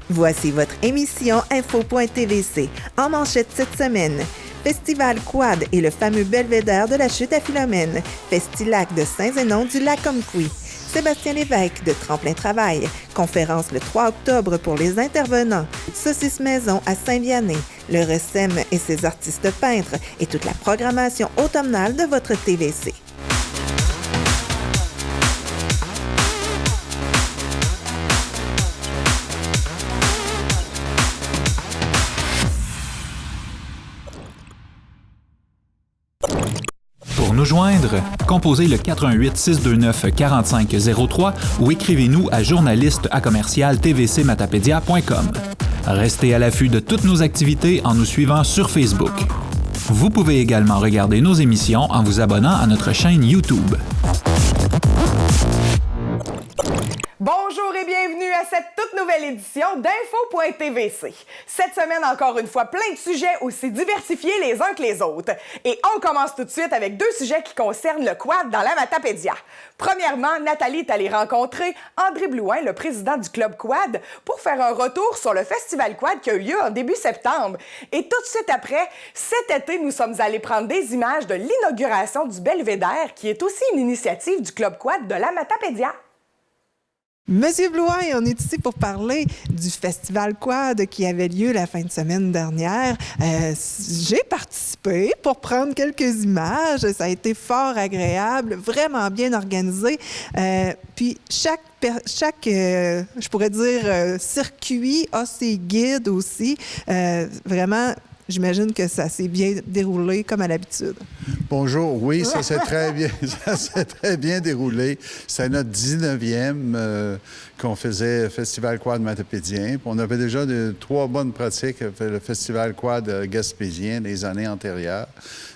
Voici votre émission Info.tvc. En manchette cette semaine, Festival Quad et le fameux belvédère de la chute à Philomène, Festilac de Saint-Zénon du Lac-Comcoui, Sébastien Lévesque de Tremplin Travail, conférence le 3 octobre pour les intervenants, Saucisse Maison à Saint-Vianney, le RECEM et ses artistes peintres et toute la programmation automnale de votre TVC. Pour nous joindre, composez le 88 629 4503 ou écrivez-nous à journaliste@tvcmatapedia.com. Restez à l'affût de toutes nos activités en nous suivant sur Facebook. Vous pouvez également regarder nos émissions en vous abonnant à notre chaîne YouTube. Bonjour et bienvenue à cette toute nouvelle édition d'Info.tvc. Cette semaine, encore une fois, plein de sujets aussi diversifiés les uns que les autres. Et on commence tout de suite avec deux sujets qui concernent le quad dans la Matapédia. Premièrement, Nathalie est allée rencontrer André Blouin, le président du Club Quad, pour faire un retour sur le Festival Quad qui a eu lieu en début septembre. Et tout de suite après, cet été, nous sommes allés prendre des images de l'inauguration du belvédère, qui est aussi une initiative du Club Quad de la Matapédia. Monsieur Blouin, on est ici pour parler du Festival Quad qui avait lieu la fin de semaine dernière. J'ai participé pour prendre quelques images. Ça a été fort agréable, vraiment bien organisé. Puis chaque je pourrais dire, circuit a ses guides aussi. Vraiment, j'imagine que ça s'est bien déroulé comme à l'habitude. Bonjour. Oui, ça s'est très bien, déroulé. C'est notre 19e qu'on faisait Festival Quad Matapédien. Puis on avait déjà trois bonnes pratiques le Festival Quad gaspésien les années antérieures.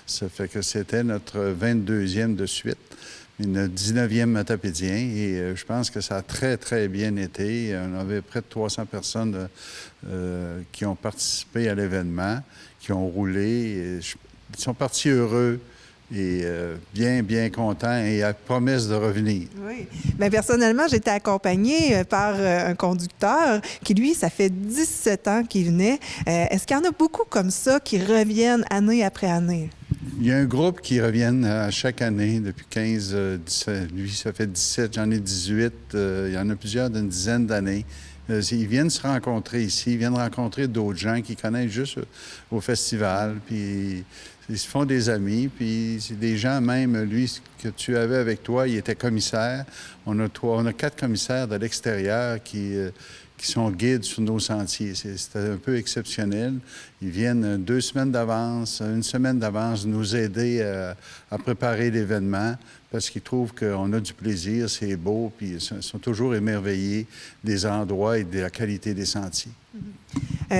Ça fait que c'était notre 22e de suite. Notre 19e Matapédien. Et je pense que ça a très, très bien été. On avait près de 300 personnes qui ont participé à l'événement, qui ont roulé. Ils sont partis heureux et bien contents et à promesse de revenir. Oui. Bien, personnellement, j'étais accompagnée par un conducteur qui, lui, ça fait 17 ans qu'il venait. Est-ce qu'il y en a beaucoup comme ça qui reviennent année après année? Il y a un groupe qui reviennent à chaque année depuis 15, 17. Lui, ça fait 17, j'en ai 18. Il y en a plusieurs d'une dizaine d'années. Ils viennent se rencontrer ici, ils viennent rencontrer d'autres gens qui connaissent juste au festival, puis ils se font des amis, puis c'est des gens même, lui, que tu avais avec toi, il était commissaire. On a 4 commissaires de l'extérieur qui sont guides sur nos sentiers. C'était un peu exceptionnel. Ils viennent 2 semaines d'avance, 1 semaine d'avance nous aider à préparer l'événement parce qu'ils trouvent qu'on a du plaisir, c'est beau, puis ils sont toujours émerveillés des endroits et de la qualité des sentiers.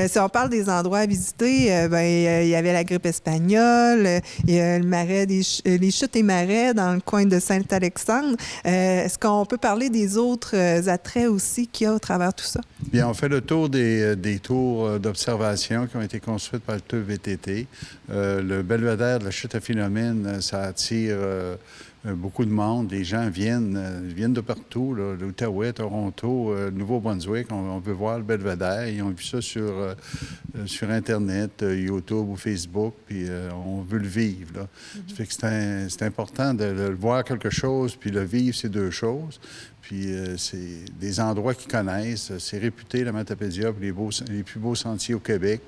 Si on parle des endroits à visiter, il y avait la grippe espagnole, il y a le marais les chutes et marais dans le coin de Saint-Alexandre. Est-ce qu'on peut parler des autres attraits aussi qu'il y a au travers de tout ça? Bien, on fait le tour des tours d'observation qui ont été construites par le TEV-VTT. Le belvédère de la chute à Philomène, ça attire beaucoup de monde. Les gens viennent de partout, là, l'Outaouais, Toronto, Nouveau-Brunswick. On veut voir le belvédère. Ils ont vu ça sur Internet, YouTube ou Facebook, puis on veut le vivre. Là. Ça fait que c'est important de voir quelque chose, puis le vivre, c'est 2 choses. Puis c'est des endroits qu'ils connaissent. C'est réputé, la Matapédia, pour les plus beaux sentiers au Québec.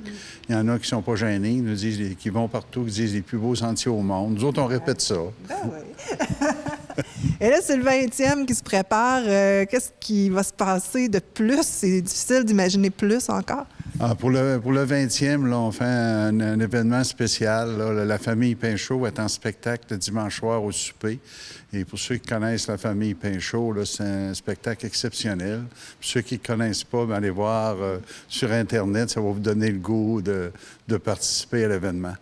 Il y en a qui ne sont pas gênés, ils nous disent, qui vont partout, qui disent les plus beaux sentiers au monde. Nous autres, on répète ça. Ben oui. Et là, c'est le 20e qui se prépare. Qu'est-ce qui va se passer de plus? C'est difficile d'imaginer plus encore. Pour le 20e, là, on fait un événement spécial. Là. La famille Pinchot est en spectacle le dimanche soir au souper. Et pour ceux qui connaissent la famille Pinchot, là, c'est un spectacle exceptionnel. Pour ceux qui ne connaissent pas, bien, allez voir sur Internet. Ça va vous donner le goût de participer à l'événement.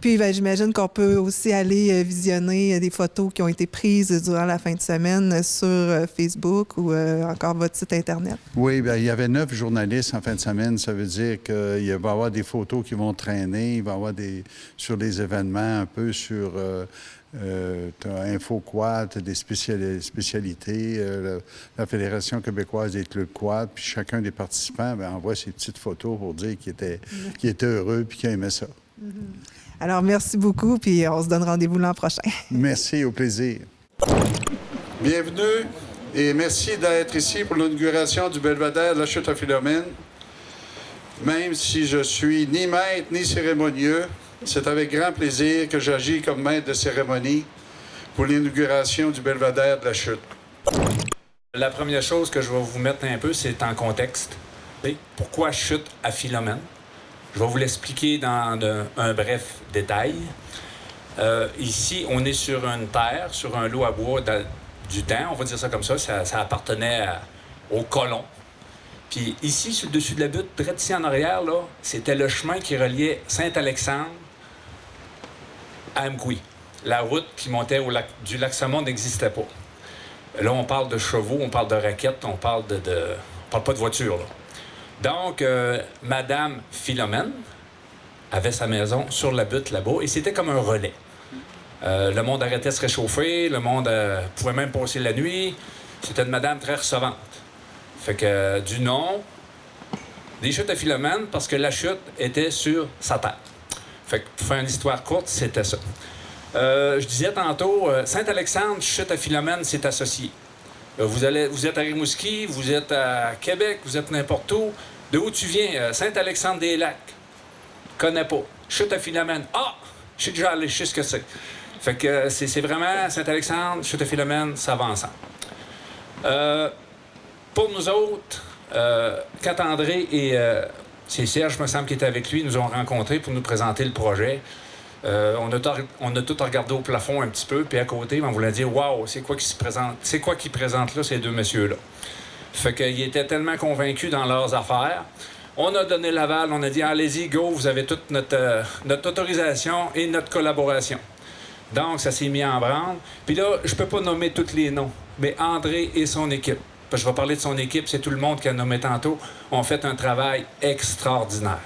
Puis, bien, j'imagine qu'on peut aussi aller visionner des photos qui ont été prises durant la fin de semaine sur Facebook ou encore votre site Internet. Oui, bien, il y avait 9 journalistes en fin de semaine. Ça veut dire qu'il va y avoir des photos qui vont traîner. Il va y avoir sur les événements, un peu sur tu as InfoQuad, tu as des spécialités, la Fédération québécoise des clubs quad, puis chacun des participants envoie ses petites photos pour dire qu'il était heureux puis qu'il aimait ça. Alors, merci beaucoup, puis on se donne rendez-vous l'an prochain. Merci, au plaisir. Bienvenue et merci d'être ici pour l'inauguration du belvédère de la chute à Philomène. Même si je suis ni maître ni cérémonieux, c'est avec grand plaisir que j'agis comme maître de cérémonie pour l'inauguration du belvédère de la chute. La première chose que je vais vous mettre un peu, c'est en contexte. Pourquoi chute à Philomène? Je vais vous l'expliquer dans un bref détail. Ici, on est sur une terre, sur un lot à bois du temps, on va dire ça comme ça. Ça appartenait aux colons. Puis ici, sur le dessus de la butte, près d'ici en arrière, là, c'était le chemin qui reliait Saint-Alexandre à Amqui. La route qui montait du lac Saumon n'existait pas. Là, on parle de chevaux, on parle de raquettes, on parle pas de voiture, là. Donc, Madame Philomène avait sa maison sur la butte là-bas et c'était comme un relais. Le monde arrêtait de se réchauffer, le monde pouvait même passer la nuit. C'était une madame très recevante. Fait que du nom des chutes à Philomène parce que la chute était sur sa terre. Fait que pour faire une histoire courte, c'était ça. Je disais tantôt, Saint-Alexandre, chute à Philomène, c'est associé. Vous êtes à Rimouski, vous êtes à Québec, vous êtes n'importe où. De où tu viens? Saint-Alexandre-des-Lacs. Connais pas. Chute à Philomène. Ah! Je suis déjà allé, je sais ce que c'est. Fait que c'est vraiment Saint-Alexandre, chute à Philomène, ça va ensemble. Pour nous autres, quand André et c'est Serge, me semble, qui était avec lui, nous ont rencontrés pour nous présenter le projet. On a tout regardé au plafond un petit peu, puis à côté, on voulait dire « Wow, c'est quoi qui présente là, ces deux messieurs-là? » Fait qu'ils étaient tellement convaincus dans leurs affaires. On a donné l'aval, on a dit « Allez-y, go, vous avez toute notre autorisation et notre collaboration. » Donc, ça s'est mis en branle. Puis là, je peux pas nommer tous les noms, mais André et son équipe, parce que je vais parler de son équipe, c'est tout le monde qui a nommé tantôt, ont fait un travail extraordinaire.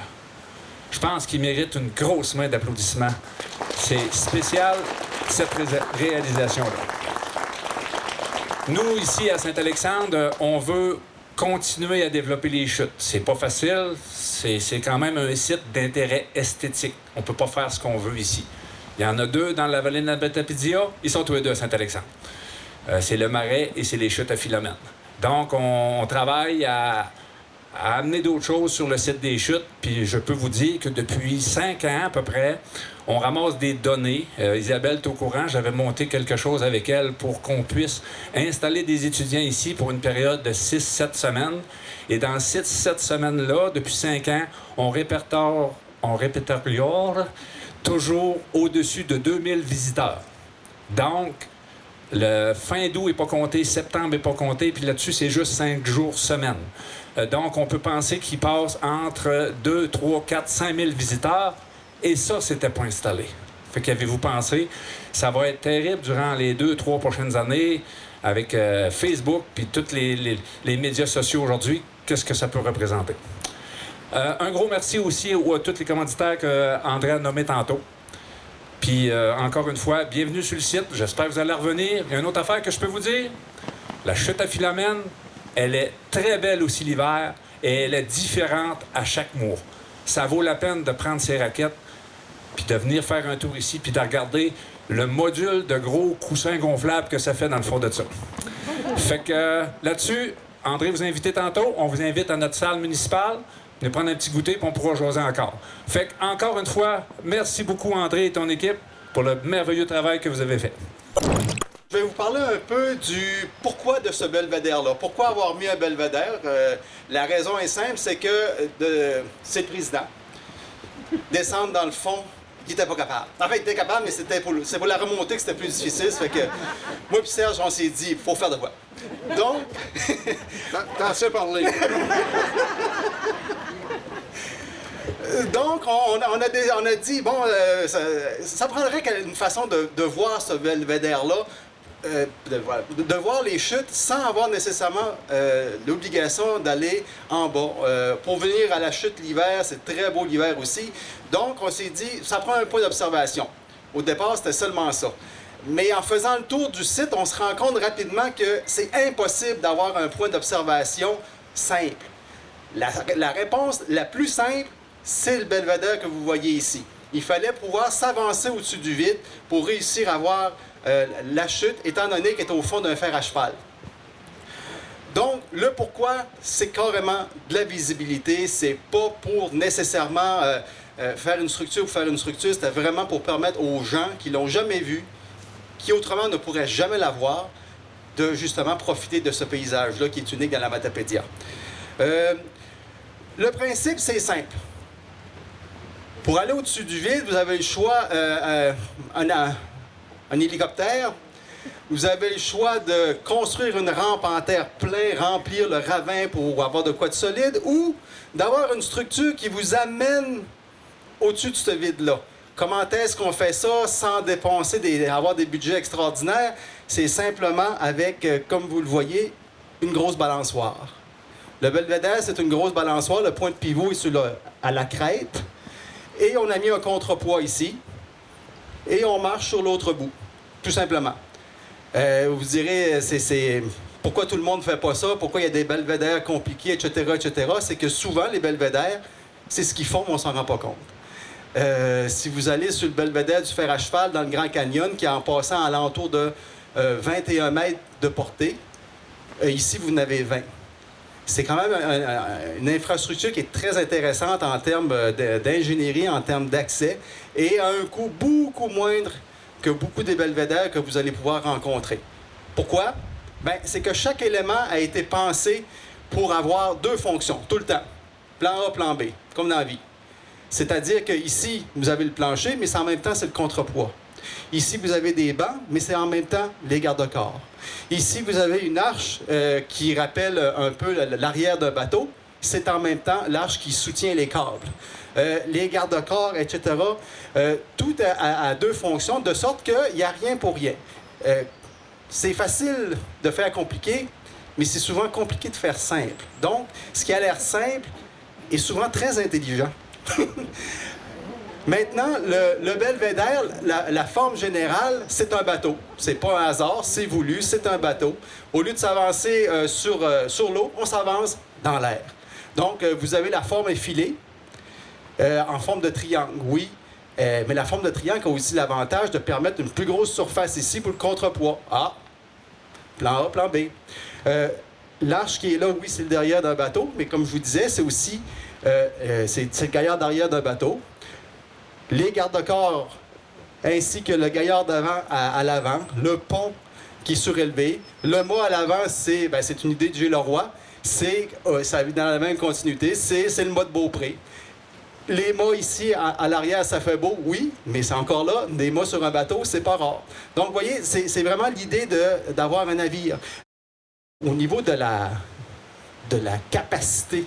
Je pense qu'il mérite une grosse main d'applaudissements. C'est spécial, cette réalisation-là. Nous, ici, à Saint-Alexandre, on veut continuer à développer les chutes. C'est pas facile. C'est quand même un site d'intérêt esthétique. On peut pas faire ce qu'on veut ici. Il y en a deux dans la vallée de Natapédia. Ils sont tous les deux à Saint-Alexandre. C'est le Marais et c'est les chutes à Philomène. Donc, on travaille à amener d'autres choses sur le site des chutes. Puis je peux vous dire que depuis 5 ans à peu près, on ramasse des données. Isabelle est au courant, j'avais monté quelque chose avec elle pour qu'on puisse installer des étudiants ici pour une période de 6-7 semaines. Et dans ces 7 semaines-là, depuis 5 ans, on répertorie toujours au-dessus de 2000 visiteurs. Donc, le fin d'août n'est pas compté, septembre n'est pas compté, puis là-dessus, c'est juste 5 jours semaine. Donc, on peut penser qu'il passe entre 2, 3, 4, 5 000 visiteurs, et ça, c'était pas installé. Fait qu'avez-vous pensé? Ça va être terrible durant les 2, 3 prochaines années, avec Facebook, puis tous les médias sociaux aujourd'hui, qu'est-ce que ça peut représenter? Un gros merci aussi à tous les commanditaires qu'André a nommés tantôt. Puis, encore une fois, bienvenue sur le site. J'espère que vous allez revenir. Il y a une autre affaire que je peux vous dire. La chute à Philomène, elle est très belle aussi l'hiver et elle est différente à chaque mois. Ça vaut la peine de prendre ses raquettes puis de venir faire un tour ici puis de regarder le module de gros coussins gonflables que ça fait dans le fond de ça. Fait que là-dessus, André vous a invité tantôt. On vous invite à notre salle municipale. Venez prendre un petit goûter, puis on pourra jaser encore. Fait que, encore une fois, merci beaucoup, André et ton équipe, pour le merveilleux travail que vous avez fait. Je vais vous parler un peu du pourquoi de ce belvédère-là. Pourquoi avoir mis un belvédère? La raison est simple, c'est que c'est le président. Descendre dans le fond, il n'était pas capable. En fait, il était capable, mais c'est pour la remontée que c'était plus difficile. Ça fait que moi et Serge, on s'est dit, il faut faire de quoi. Donc... T'as assez parlé. Donc, on a dit, bon, ça prendrait une façon de voir ce belvédère-là, de voir les chutes sans avoir nécessairement l'obligation d'aller en bas. Pour venir à la chute l'hiver, c'est très beau l'hiver aussi. Donc, on s'est dit, ça prend un point d'observation. Au départ, c'était seulement ça. Mais en faisant le tour du site, on se rend compte rapidement que c'est impossible d'avoir un point d'observation simple. La réponse la plus simple, c'est le belvédère que vous voyez ici. Il fallait pouvoir s'avancer au-dessus du vide pour réussir à voir la chute, étant donné qu'elle est au fond d'un fer à cheval. Donc, le pourquoi, c'est carrément de la visibilité. C'est pas pour nécessairement faire une structure pour faire une structure. C'était vraiment pour permettre aux gens qui l'ont jamais vue, qui autrement ne pourraient jamais la voir, de justement profiter de ce paysage-là qui est unique dans la Matapédia. Le principe, c'est simple. Pour aller au-dessus du vide, vous avez le choix un hélicoptère. Vous avez le choix de construire une rampe en terre pleine, remplir le ravin pour avoir de quoi de solide, ou d'avoir une structure qui vous amène au-dessus de ce vide-là. Comment est-ce qu'on fait ça sans dépenser, avoir des budgets extraordinaires? C'est simplement avec, comme vous le voyez, une grosse balançoire. Le belvédère, c'est une grosse balançoire. Le point de pivot est à la crête. Et on a mis un contrepoids ici. Et on marche sur l'autre bout, tout simplement. Vous direz, pourquoi tout le monde ne fait pas ça? Pourquoi il y a des belvédères compliqués, etc., etc.? C'est que souvent, les belvédères, c'est ce qu'ils font, mais on ne s'en rend pas compte. Si vous allez sur le belvédère du fer à cheval dans le Grand Canyon, qui est en passant à l'entour de 21 mètres de portée, ici, vous en avez 20. C'est quand même une infrastructure qui est très intéressante en termes d'ingénierie, en termes d'accès, et à un coût beaucoup moindre que beaucoup des belvédères que vous allez pouvoir rencontrer. Pourquoi? Bien, c'est que chaque élément a été pensé pour avoir deux fonctions, tout le temps. Plan A, plan B, comme dans la vie. C'est-à-dire qu'ici, vous avez le plancher, mais en même temps, c'est le contrepoids. Ici, vous avez des bancs, mais c'est en même temps les garde-corps. Ici, vous avez une arche qui rappelle un peu l'arrière d'un bateau. C'est en même temps l'arche qui soutient les câbles. Les garde-corps, etc. Tout a deux fonctions, de sorte qu'il n'y a rien pour rien. C'est facile de faire compliqué, mais c'est souvent compliqué de faire simple. Donc, ce qui a l'air simple est souvent très intelligent. Maintenant, le belvédère, la forme générale, c'est un bateau. C'est pas un hasard, c'est voulu, c'est un bateau. Au lieu de s'avancer sur l'eau, on s'avance dans l'air. Donc, vous avez la forme effilée, en forme de triangle, oui. Mais la forme de triangle a aussi l'avantage de permettre une plus grosse surface ici pour le contrepoids. Ah, plan A, plan B. L'arche qui est là, oui, c'est le derrière d'un bateau, mais comme je vous disais, c'est aussi c'est le gaillard d'arrière d'un bateau. Les garde-corps ainsi que le gaillard d'avant à l'avant, le pont qui est surélevé. Le mât à l'avant, c'est une idée de G. Leroy. Ça vit dans la même continuité. C'est le mât de Beaupré. Les mâts ici à l'arrière, ça fait beau, oui, mais c'est encore là. Des mâts sur un bateau, c'est pas rare. Donc, vous voyez, c'est vraiment l'idée d'avoir un navire. Au niveau de la capacité,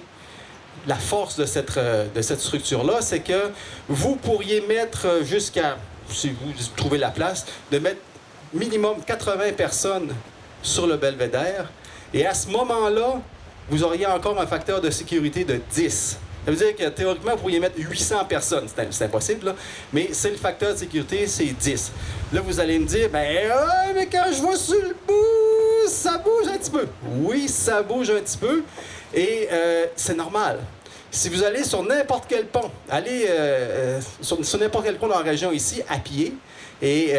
la force de cette structure-là, c'est que vous pourriez mettre jusqu'à, si vous trouvez la place, de mettre minimum 80 personnes sur le belvédère. Et à ce moment-là, vous auriez encore un facteur de sécurité de 10. Ça veut dire que théoriquement, vous pourriez mettre 800 personnes. C'est impossible, là. Mais c'est le facteur de sécurité, c'est 10. Là, vous allez me dire, mais quand je vais sur le bout, ça bouge un petit peu. Oui, ça bouge un petit peu. Et c'est normal. Si vous allez sur n'importe quel pont, allez sur n'importe quel pont dans la région ici, à pied, et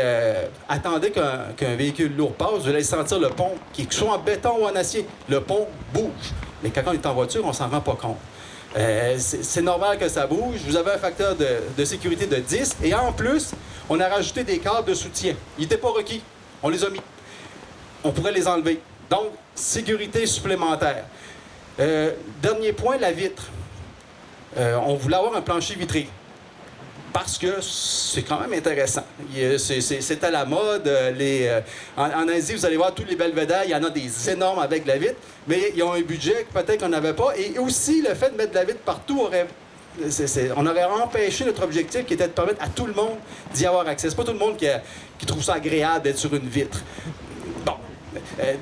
attendez qu'un véhicule lourd passe, vous allez sentir le pont, qui soit en béton ou en acier, le pont bouge. Mais quand on est en voiture, on s'en rend pas compte. C'est normal que ça bouge. Vous avez un facteur de sécurité de 10. Et en plus, on a rajouté des câbles de soutien. Ils n'étaient pas requis. On les a mis. On pourrait les enlever. Donc, sécurité supplémentaire. Dernier point, la vitre. On voulait avoir un plancher vitré. Parce que c'est quand même intéressant. C'est à la mode. En Asie, vous allez voir tous les belvédères, il y en a des énormes avec de la vitre, mais ils ont un budget que peut-être qu'on n'avait pas. Et aussi, le fait de mettre de la vitre partout on aurait empêché notre objectif qui était de permettre à tout le monde d'y avoir accès. C'est pas tout le monde qui trouve ça agréable d'être sur une vitre. Bon.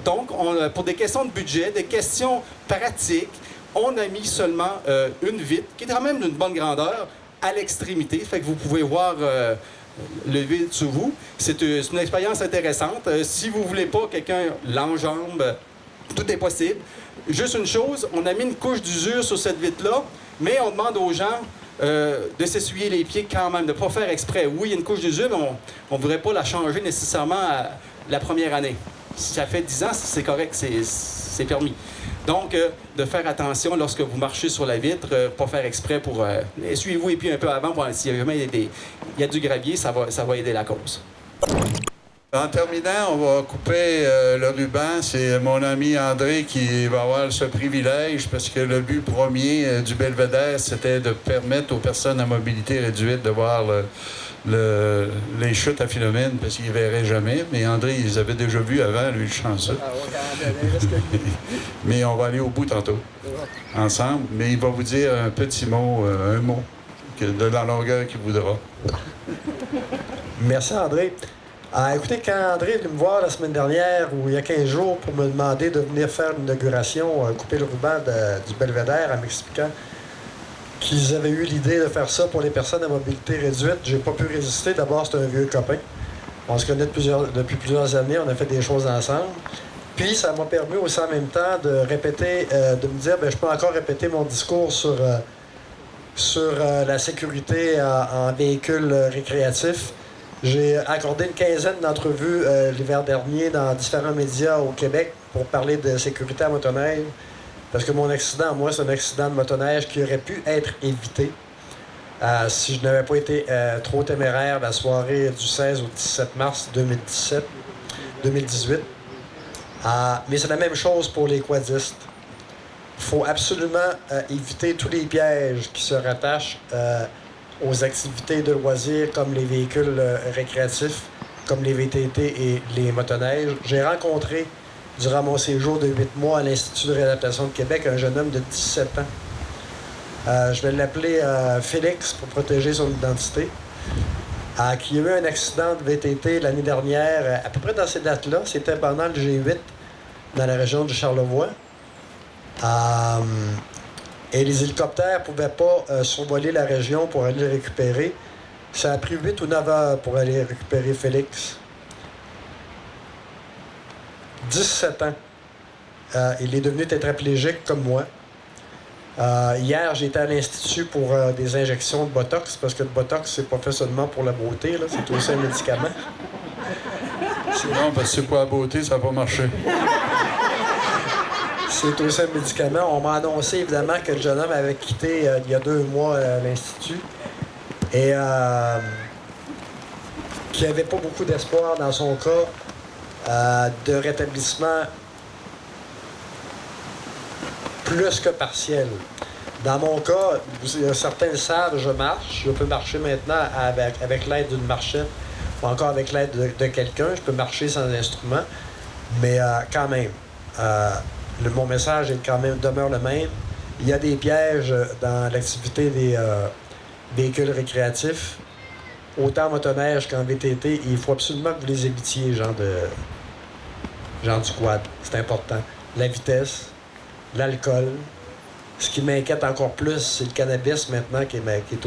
Donc, pour des questions de budget, des questions pratiques, on a mis seulement une vitre qui est quand même d'une bonne grandeur, à l'extrémité, fait que vous pouvez voir le vide sous vous. C'est une expérience intéressante. Si vous voulez pas quelqu'un l'enjambe, tout est possible. Juste une chose, on a mis une couche d'usure sur cette vitre-là, mais on demande aux gens de s'essuyer les pieds quand même, de ne pas faire exprès. Oui, il y a une couche d'usure, mais on ne voudrait pas la changer nécessairement la première année. Si ça fait 10 ans, c'est correct, c'est permis. Donc, de faire attention lorsque vous marchez sur la vitre, pas faire exprès pour... essuyez-vous les pieds un peu avant, s'il y a du gravier, ça va aider la cause. En terminant, on va couper le ruban. C'est mon ami André qui va avoir ce privilège parce que le but premier du belvédère, c'était de permettre aux personnes à mobilité réduite de voir les chutes à Philomène parce qu'ils ne verraient jamais. Mais André, ils avaient déjà vu avant, lui, le chanceux. Mais on va aller au bout tantôt, ensemble. Mais il va vous dire un petit mot, un mot, de la longueur qu'il voudra. Merci, André. Écoutez, quand André est venu me voir la semaine dernière, ou il y a 15 jours, pour me demander de venir faire l'inauguration, couper le ruban du belvédère, en m'expliquant qu'ils avaient eu l'idée de faire ça pour les personnes à mobilité réduite, j'ai pas pu résister. D'abord, c'est un vieux copain. On se connaît depuis plusieurs années, on a fait des choses ensemble. Puis, ça m'a permis aussi en même temps de répéter, de me dire, je peux encore répéter mon discours sur la sécurité en véhicule récréatif. J'ai accordé une quinzaine d'entrevues l'hiver dernier dans différents médias au Québec pour parler de sécurité à motoneige. Parce que mon accident, moi, c'est un accident de motoneige qui aurait pu être évité si je n'avais pas été trop téméraire la soirée du 16 au 17 mars 2018. Mais c'est la même chose pour les quadistes. Il faut absolument éviter tous les pièges qui se rattachent aux activités de loisirs comme les véhicules récréatifs, comme les VTT et les motoneiges. J'ai rencontré, durant mon séjour de 8 mois à l'Institut de réadaptation de Québec, un jeune homme de 17 ans. Je vais l'appeler Félix pour protéger son identité, qui a eu un accident de VTT l'année dernière, à peu près dans ces dates-là. C'était pendant le G8 dans la région du Charlevoix. Et les hélicoptères ne pouvaient pas survoler la région pour aller le récupérer. Ça a pris 8 ou 9 heures pour aller récupérer Félix. 17 ans. Il est devenu tétraplégique comme moi. Hier, j'étais à l'Institut pour des injections de Botox, parce que le Botox, c'est pas fait seulement pour la beauté, là, c'est aussi un médicament. Non, parce que c'est pour la beauté, ça va pas marcher. C'est aussi un médicament. On m'a annoncé évidemment que le jeune homme avait quitté il y a 2 mois l'Institut et qu'il n'y avait pas beaucoup d'espoir dans son cas de rétablissement plus que partiel. Dans mon cas, certains le savent, je marche. Je peux marcher maintenant avec l'aide d'une marchette ou encore avec l'aide de quelqu'un. Je peux marcher sans instrument, mais quand même. Mon message demeure le même. Il y a des pièges dans l'activité des véhicules récréatifs, autant en motoneige qu'en VTT. Il faut absolument que vous les évitiez, genre du quad. C'est important. La vitesse, l'alcool. Ce qui m'inquiète encore plus, c'est le cannabis maintenant qui est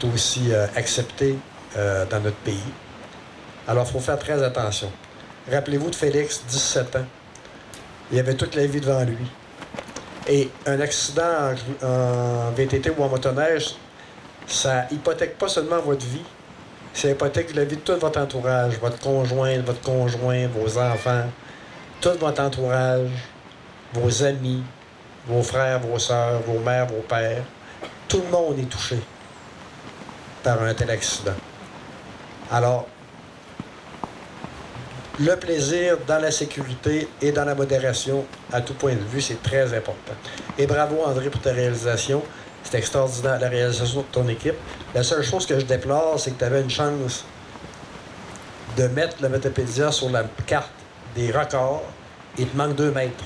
aussi accepté dans notre pays. Alors, il faut faire très attention. Rappelez-vous de Félix, 17 ans. Il avait toute la vie devant lui. Et un accident en VTT ou en motoneige, ça hypothèque pas seulement votre vie, ça hypothèque la vie de tout votre entourage, votre conjoint, vos enfants, tout votre entourage, vos amis, vos frères, vos sœurs, vos mères, vos pères. Tout le monde est touché par un tel accident. Alors, le plaisir dans la sécurité et dans la modération, à tout point de vue, c'est très important. Et bravo, André, pour ta réalisation. C'est extraordinaire, la réalisation de ton équipe. La seule chose que je déplore, c'est que tu avais une chance de mettre le Métapédia sur la carte des records et il te manque 2 mètres.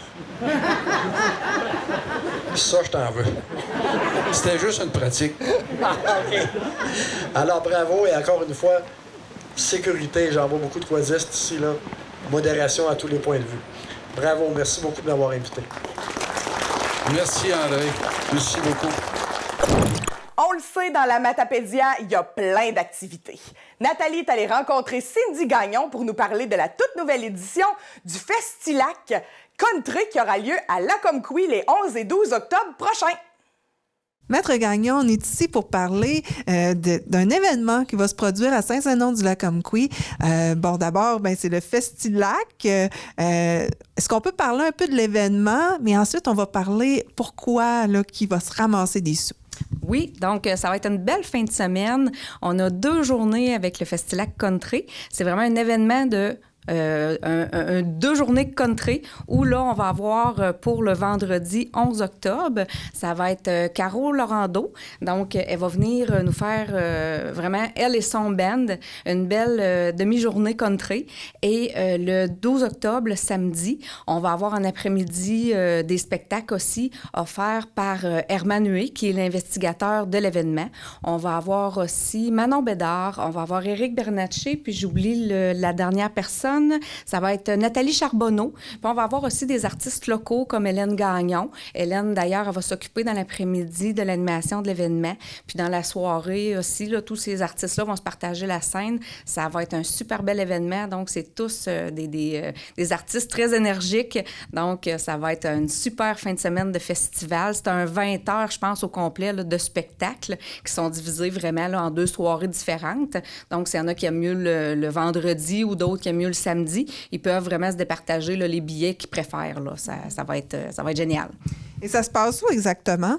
Ça, je t'en veux. C'était juste une pratique. OK. Alors, bravo, et encore une fois, sécurité, j'en vois beaucoup de quadistes ici, là. Modération à tous les points de vue. Bravo, merci beaucoup de m'avoir invité. Merci, André. Merci beaucoup. On On le sait, dans la Matapédia, il y a plein d'activités. Nathalie est allée rencontrer Cindy Gagnon pour nous parler de la toute nouvelle édition du Festilac Country qui aura lieu à Lacomquie les 11 et 12 octobre prochains. Maître Gagnon, on est ici pour parler d'un événement qui va se produire à Saint-Zénon-du-Lacomquie. Bon, d'abord, c'est le Festilac. Est-ce qu'on peut parler un peu de l'événement? Mais ensuite, on va parler pourquoi qui va se ramasser des sous. Oui, donc ça va être une belle fin de semaine. On a 2 journées avec le Festilac Country. C'est vraiment un événement de 2 journées country où là, on va avoir pour le vendredi 11 octobre, ça va être Caro Laurando. Donc, elle va venir nous faire vraiment, elle et son band, une belle demi-journée country. Et le 12 octobre, le samedi, on va avoir en après-midi des spectacles aussi offerts par Herman Huet, qui est l'investigateur de l'événement. On va avoir aussi Manon Bédard, on va avoir Éric Bernatchez, puis j'oublie la dernière personne. Ça va être Nathalie Charbonneau. Puis on va avoir aussi des artistes locaux comme Hélène Gagnon. Hélène, d'ailleurs, elle va s'occuper dans l'après-midi de l'animation de l'événement. Puis dans la soirée aussi, là, tous ces artistes-là vont se partager la scène. Ça va être un super bel événement. Donc, c'est tous des artistes très énergiques. Donc, ça va être une super fin de semaine de festival. C'est un 20 heures, je pense, au complet là, de spectacles qui sont divisés vraiment là, en 2 soirées différentes. Donc, s'il y en a qui aiment mieux le vendredi ou d'autres qui aiment mieux le samedi, ils peuvent vraiment se départager là, les billets qu'ils préfèrent. Là. Ça va être génial. Et ça se passe où exactement?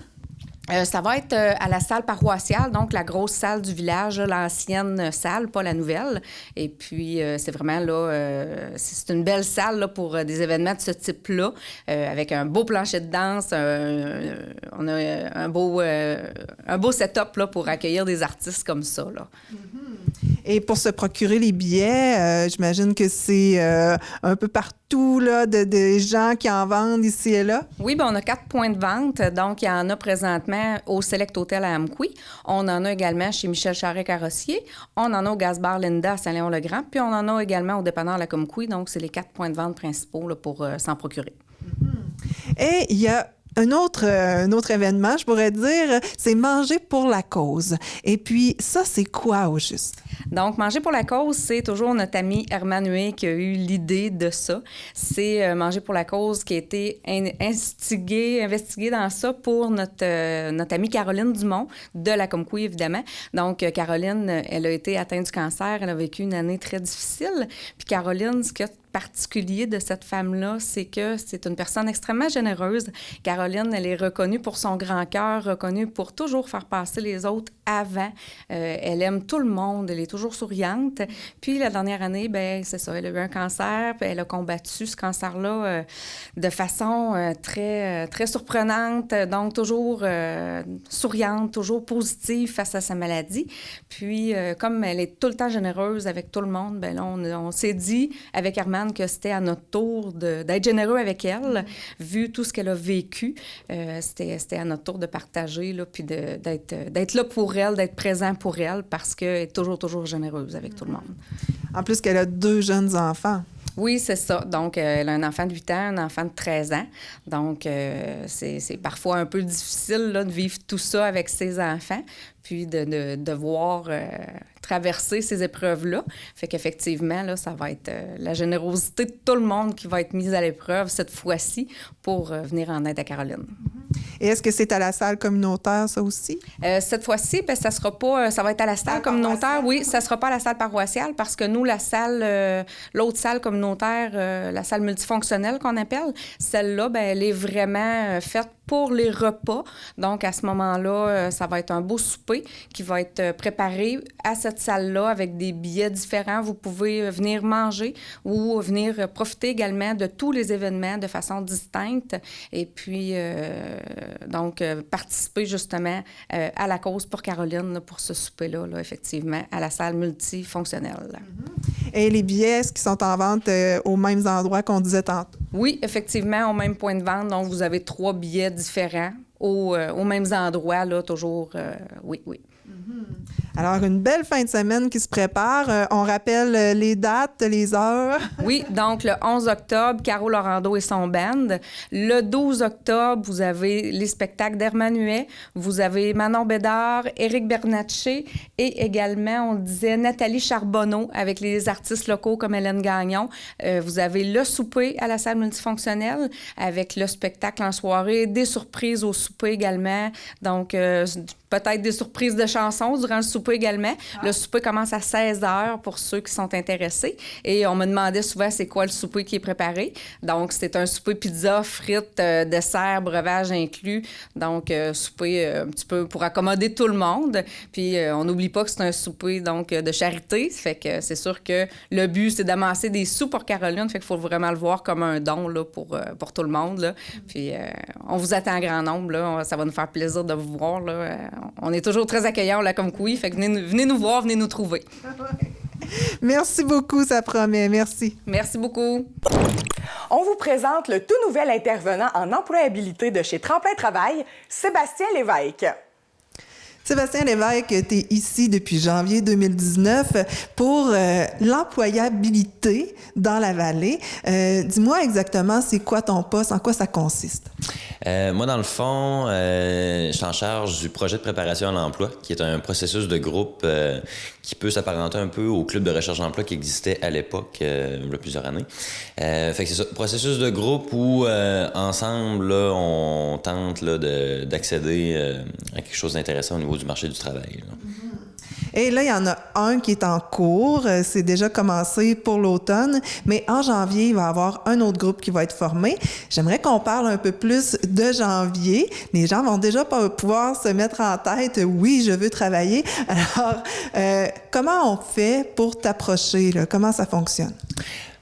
Ça va être à la salle paroissiale, donc la grosse salle du village, l'ancienne salle, pas la nouvelle. Et puis, c'est vraiment là, c'est une belle salle là, pour des événements de ce type-là, avec un beau plancher de danse. On a un beau setup là, pour accueillir des artistes comme ça. Là. Et pour se procurer les billets, j'imagine que c'est un peu partout là, des gens qui en vendent ici et là? Oui, bien, on a 4 points de vente. Donc, il y en a présentement au Select Hotel à Amqui. On en a également chez Michel Charret-Carrossier. On en a au Gaz-Bar Linda à Saint-Léon-le-Grand. Puis, on en a également au dépanneur Lacomquie. Donc, c'est les 4 points de vente principaux là, pour s'en procurer. Et il y a un autre événement, je pourrais dire, c'est Manger pour la cause. Et puis, ça, c'est quoi au juste? Donc, Manger pour la cause, c'est toujours notre ami Herman Huet qui a eu l'idée de ça. C'est Manger pour la cause qui a été investigué dans ça pour notre amie Caroline Dumont de Lacomquie, évidemment. Donc, Caroline, elle a été atteinte du cancer. Elle a vécu une année très difficile. Puis Caroline, ce qu'il y a de particulier de cette femme-là, c'est que c'est une personne extrêmement généreuse. Caroline, elle est reconnue pour son grand cœur, reconnue pour toujours faire passer les autres avant. Elle aime tout le monde, elle est toujours souriante. Puis la dernière année, ben c'est ça, elle a eu un cancer, puis elle a combattu ce cancer-là de façon très, très surprenante, donc toujours souriante, toujours positive face à sa maladie. Puis comme elle est tout le temps généreuse avec tout le monde, ben là, on s'est dit avec Herman que c'était à notre tour d'être généreux avec elle, vu tout ce qu'elle a vécu. C'était à notre tour de partager, là, puis d'être là pour elle, d'être présent pour elle, parce qu'elle est toujours, toujours généreuse avec tout le monde. En plus qu'elle a 2 jeunes enfants. Oui, c'est ça. Donc, elle a un enfant de 8 ans, un enfant de 13 ans. Donc, c'est parfois un peu difficile là, de vivre tout ça avec ses enfants, puis de devoir traverser ces épreuves-là. Fait qu'effectivement, là, ça va être la générosité de tout le monde qui va être mise à l'épreuve cette fois-ci pour venir en aide à Caroline. Et est-ce que c'est à la salle communautaire, ça aussi? Cette fois-ci, ben, ça sera pas, ça va être à la salle communautaire. Oui, ça sera pas à la salle paroissiale parce que nous, la salle, l'autre salle communautaire, la salle multifonctionnelle qu'on appelle, celle-là, ben, elle est vraiment faite pour les repas. Donc, à ce moment-là, ça va être un beau souper qui va être préparé à cette salle-là avec des billets différents. Vous pouvez venir manger ou venir profiter également de tous les événements de façon distincte et puis, donc, participer justement à la cause pour Caroline, là, pour ce souper-là, là, effectivement, à la salle multifonctionnelle. Et les billets, est-ce qu'ils sont en vente aux mêmes endroits qu'on disait tantôt? Oui, effectivement, au même point de vente. Donc, vous avez 3 billets différents aux mêmes endroits, là, toujours, oui. Alors, une belle fin de semaine qui se prépare. On rappelle les dates, les heures. Oui, donc le 11 octobre, Caro Laurando et son band. Le 12 octobre, vous avez les spectacles d'Hermanuet. Vous avez Manon Bédard, Éric Bernatchez et également, on disait, Nathalie Charbonneau avec les artistes locaux comme Hélène Gagnon. Vous avez le souper à la salle multifonctionnelle avec le spectacle en soirée, des surprises au souper également. Donc, peut-être des surprises de chansons durant le souper également. Le souper commence à 16h pour ceux qui sont intéressés. Et on me demandait souvent c'est quoi le souper qui est préparé. Donc, c'est un souper pizza, frites, dessert, breuvage inclus. Donc, souper un petit peu pour accommoder tout le monde. Puis, on n'oublie pas que c'est un souper donc de charité. Fait que c'est sûr que le but, c'est d'amasser des sous pour Caroline. Fait qu'il faut vraiment le voir comme un don là, pour tout le monde. Là. Puis, on vous attend en grand nombre. Là. Ça va nous faire plaisir de vous voir. Là. On est toujours très accueillants là, comme Couille. Fait que venez nous voir, venez nous trouver. Merci beaucoup, ça promet. Merci. Merci beaucoup. On vous présente le tout nouvel intervenant en employabilité de chez Tremplin Travail, Sébastien Lévesque. Sébastien Lévesque, tu es ici depuis janvier 2019 pour l'employabilité dans la vallée. Dis-moi exactement, c'est quoi ton poste, en quoi ça consiste? Moi, dans le fond, je suis en charge du projet de préparation à l'emploi, qui est un processus de groupe qui peut s'apparenter un peu au club de recherche d'emploi qui existait à l'époque, il y a plusieurs années. Fait que c'est ça, processus de groupe où, ensemble, là, on tente là, d'accéder à quelque chose d'intéressant au niveau du marché du travail. Là. Et là, il y en a un qui est en cours. C'est déjà commencé pour l'automne. Mais en janvier, il va y avoir un autre groupe qui va être formé. J'aimerais qu'on parle un peu plus de janvier. Les gens vont déjà pouvoir se mettre en tête, oui, je veux travailler. Alors, comment on fait pour t'approcher, là? Comment ça fonctionne?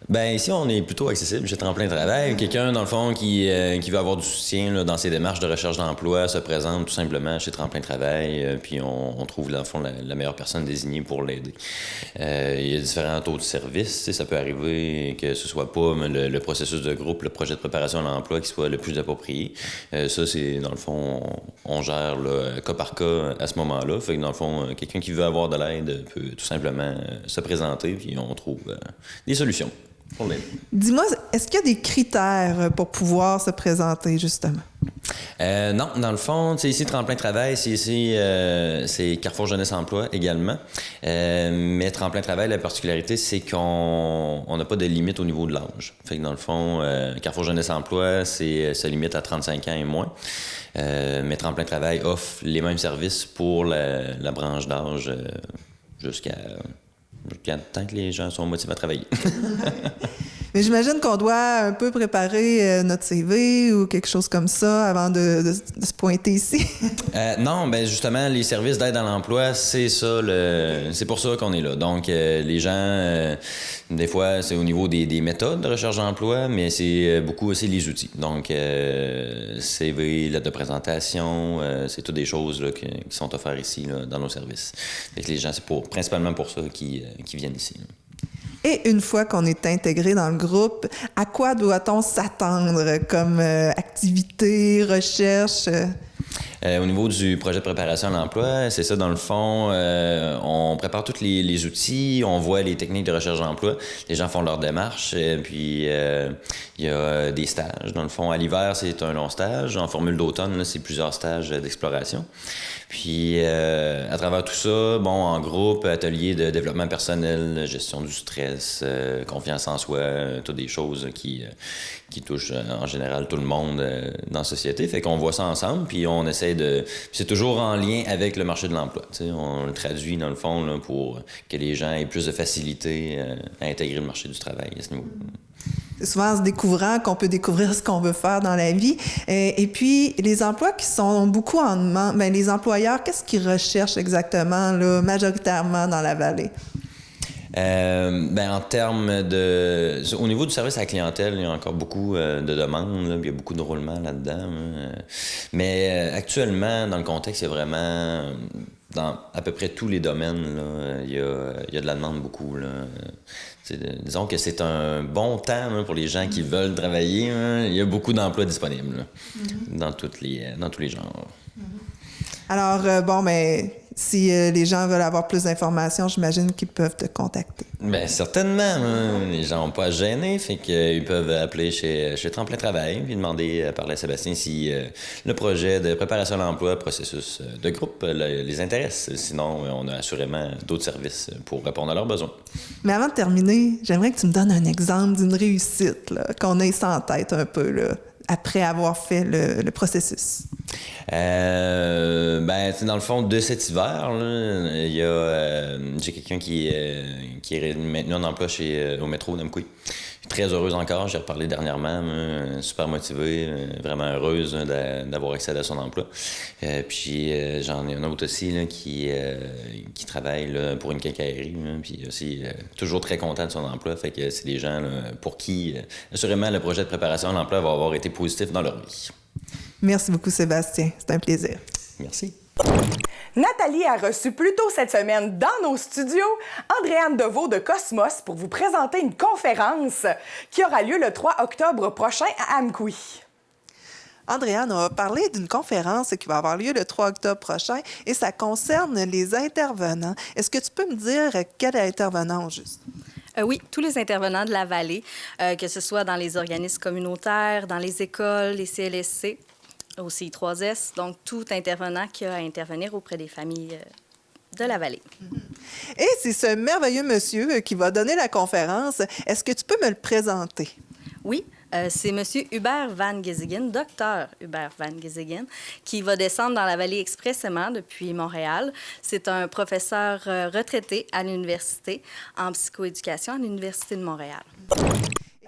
Ben ici, on est plutôt accessible chez Tremplin Travail. Quelqu'un, dans le fond, qui veut avoir du soutien là, dans ses démarches de recherche d'emploi se présente tout simplement chez Tremplin Travail, puis on trouve, dans le fond, la meilleure personne désignée pour l'aider. Il y a différents taux de service. Ça peut arriver que ce soit pas le processus de groupe, le projet de préparation à l'emploi qui soit le plus approprié. Ça, c'est, dans le fond, on gère là, cas par cas à ce moment-là. Fait que, dans le fond, quelqu'un qui veut avoir de l'aide peut tout simplement se présenter, puis on trouve des solutions. Dis-moi, est-ce qu'il y a des critères pour pouvoir se présenter, justement? Non, dans le fond, ici, Tremplin Travail, c'est Carrefour Jeunesse Emploi également. Mais Tremplin Travail, la particularité, c'est qu'on n'a pas de limite au niveau de l'âge. Fait que dans le fond, Carrefour Jeunesse Emploi, ça limite à 35 ans et moins. Mais Tremplin Travail offre les mêmes services pour la branche d'âge jusqu'à tant que les gens sont motivés à travailler. Mais j'imagine qu'on doit un peu préparer notre CV ou quelque chose comme ça avant de se pointer ici. Non, ben justement, les services d'aide à l'emploi, c'est ça, c'est pour ça qu'on est là. Donc, les gens, des fois, c'est au niveau des méthodes de recherche d'emploi, mais c'est beaucoup aussi les outils. Donc, CV, lettre de présentation, c'est toutes des choses là, qui sont offertes ici là, dans nos services. Fait que les gens, c'est principalement pour ça qu'ils viennent ici. Là. Et une fois qu'on est intégré dans le groupe, à quoi doit-on s'attendre comme activité, recherche? Au niveau du projet de préparation à l'emploi, c'est ça, dans le fond, on prépare tous les outils, on voit les techniques de recherche d'emploi, les gens font leur démarche, puis il y a des stages. Dans le fond, à l'hiver, c'est un long stage. En formule d'automne, là, c'est plusieurs stages d'exploration. Puis, à travers tout ça, en groupe, atelier de développement personnel, gestion du stress, confiance en soi, toutes des choses qui touchent en général tout le monde dans la société. Fait qu'on voit ça ensemble, puis on essaie c'est toujours en lien avec le marché de l'emploi. T'sais. On le traduit, dans le fond, là, pour que les gens aient plus de facilité à intégrer le marché du travail à ce niveau. C'est souvent en se découvrant qu'on peut découvrir ce qu'on veut faire dans la vie. Et puis, les emplois qui sont beaucoup en demande, les employeurs, qu'est-ce qu'ils recherchent exactement, là, majoritairement dans la vallée? En termes au niveau du service à la clientèle, il y a encore beaucoup de demandes, là, il y a beaucoup de roulements là-dedans. Mais actuellement, dans le contexte, il y a vraiment, dans à peu près tous les domaines, là, il y a de la demande beaucoup. Là. Disons que c'est un bon temps là, pour les gens qui veulent travailler. Là. Il y a beaucoup d'emplois disponibles là, dans tous les genres. Alors, si les gens veulent avoir plus d'informations, j'imagine qu'ils peuvent te contacter. Bien, certainement. Hein. Les gens n'ont pas à se gêner, fait qu'ils peuvent appeler chez Tremplin Travail puis demander à parler à Sébastien si le projet de préparation à l'emploi, processus de groupe, les intéresse. Sinon, on a assurément d'autres services pour répondre à leurs besoins. Mais avant de terminer, j'aimerais que tu me donnes un exemple d'une réussite, là, qu'on ait ça en tête un peu, là, après avoir fait le processus. Dans le fond, de cet hiver, là, il y a j'ai quelqu'un qui est maintenu en emploi au métro d'Amqui. Très heureuse encore, j'ai reparlé dernièrement, super motivée, vraiment heureuse d'avoir accès à son emploi. Puis j'en ai un autre aussi là, qui travaille là, pour une quincaillerie, puis aussi toujours très content de son emploi. Fait que c'est des gens là, pour qui, assurément, le projet de préparation à l'emploi va avoir été positif dans leur vie. Merci beaucoup, Sébastien. C'est un plaisir. Merci. Nathalie a reçu plus tôt cette semaine dans nos studios Andréane Deveau de Cosmos pour vous présenter une conférence qui aura lieu le 3 octobre prochain à Amqui. Andréane, on va parler d'une conférence qui va avoir lieu le 3 octobre prochain et ça concerne les intervenants. Est-ce que tu peux me dire quel intervenant au juste? Oui, tous les intervenants de la vallée, que ce soit dans les organismes communautaires, dans les écoles, les CLSC, aussi I3S, donc tout intervenant qui a à intervenir auprès des familles de la vallée. Et c'est ce merveilleux monsieur qui va donner la conférence. Est-ce que tu peux me le présenter? Oui, c'est M. Hubert Van Gezeguen, docteur Hubert Van Gezeguen, qui va descendre dans la vallée expressément depuis Montréal. C'est un professeur retraité à l'université en psychoéducation à l'Université de Montréal.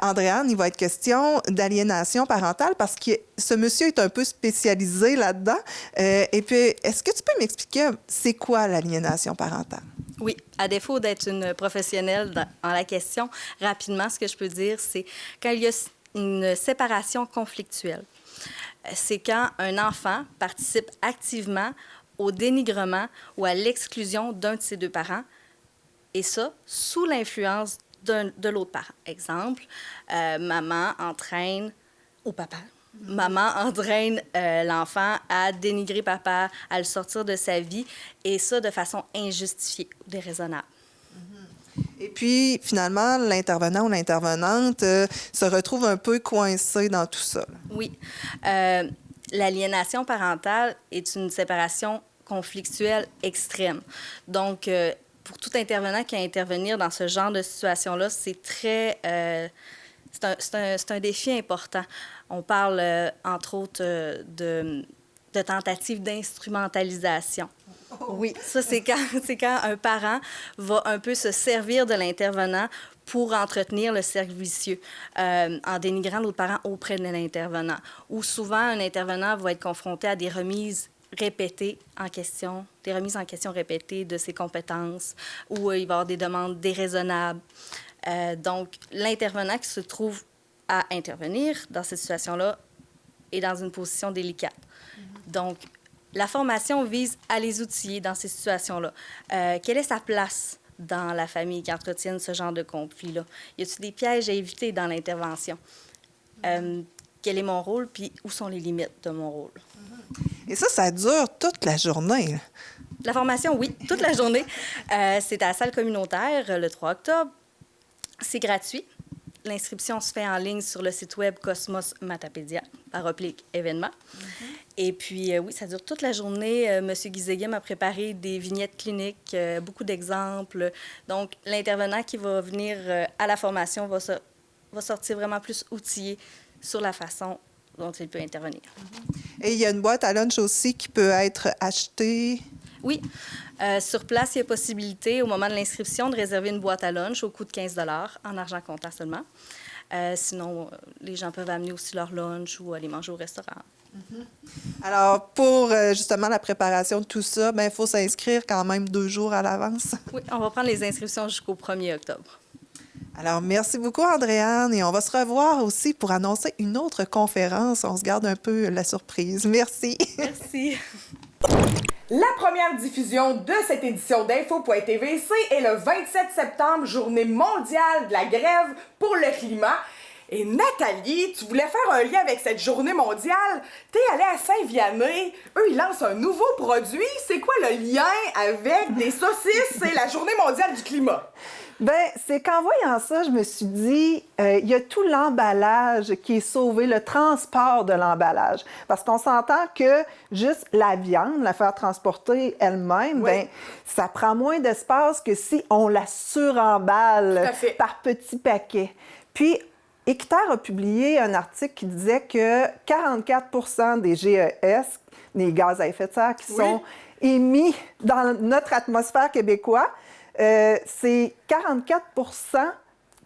Andréane, il va être question d'aliénation parentale parce que ce monsieur est un peu spécialisé là-dedans. Et puis, est-ce que tu peux m'expliquer c'est quoi l'aliénation parentale? Oui, à défaut d'être une professionnelle dans la question, rapidement, ce que je peux dire, c'est quand il y a une séparation conflictuelle. C'est quand un enfant participe activement au dénigrement ou à l'exclusion d'un de ses deux parents, et ça, sous l'influence de l'autre parent. Exemple, maman entraîne, ou papa, maman entraîne l'enfant à dénigrer papa, à le sortir de sa vie, et ça de façon injustifiée ou déraisonnable. Et puis, finalement, l'intervenant ou l'intervenante se retrouve un peu coincé dans tout ça. Là. Oui. L'aliénation parentale est une séparation conflictuelle extrême. Donc, pour tout intervenant qui a à intervenir dans ce genre de situation-là, c'est très... c'est un défi important. On parle, entre autres, de tentatives d'instrumentalisation. Oui, ça, c'est quand un parent va un peu se servir de l'intervenant pour entretenir le cercle vicieux en dénigrant l'autre parent auprès de l'intervenant. Ou souvent, un intervenant va être confronté à des remises répétées en question, des remises en question répétées de ses compétences, ou il va y avoir des demandes déraisonnables. Donc, l'intervenant qui se trouve à intervenir dans cette situation-là est dans une position délicate. Donc, la formation vise à les outiller dans ces situations-là. Quelle est sa place dans la famille qui entretienne ce genre de conflit-là? Y a-t-il des pièges à éviter dans l'intervention? Quel est mon rôle, puis où sont les limites de mon rôle? Et ça dure toute la journée. Là. La formation, oui, toute la journée. C'est à la salle communautaire le 3 octobre. C'est gratuit. L'inscription se fait en ligne sur le site web Cosmos Matapédia, /événements. Et puis, oui, ça dure toute la journée. M. Gezeguen a préparé des vignettes cliniques, beaucoup d'exemples. Donc, l'intervenant qui va venir à la formation va sortir vraiment plus outillé sur la façon dont il peut intervenir. Et il y a une boîte à lunch aussi qui peut être achetée. Oui. Sur place, il y a possibilité, au moment de l'inscription, de réserver une boîte à lunch au coût de 15 $ en argent comptant seulement. Sinon, les gens peuvent amener aussi leur lunch ou aller manger au restaurant. Alors, pour justement la préparation de tout ça, il faut s'inscrire quand même 2 jours à l'avance. Oui, on va prendre les inscriptions jusqu'au 1er octobre. Alors, merci beaucoup, Andréane. Et on va se revoir aussi pour annoncer une autre conférence. On se garde un peu la surprise. Merci. Merci. La première diffusion de cette édition d'Info.tvc est le 27 septembre, journée mondiale de la grève pour le climat. Et Nathalie, tu voulais faire un lien avec cette journée mondiale. T'es allée à Saint-Vianney. Eux, ils lancent un nouveau produit. C'est quoi le lien avec des saucisses et la journée mondiale du climat? Bien, c'est qu'en voyant ça, je me suis dit, il y a tout l'emballage qui est sauvé, le transport de l'emballage. Parce qu'on s'entend que juste la viande, la faire transporter elle-même, bien, ça prend moins d'espace que si on la suremballe par petits paquets. Puis, Équiterre a publié un article qui disait que 44 des GES, des gaz à effet de serre qui sont émis dans notre atmosphère québécoise, c'est 44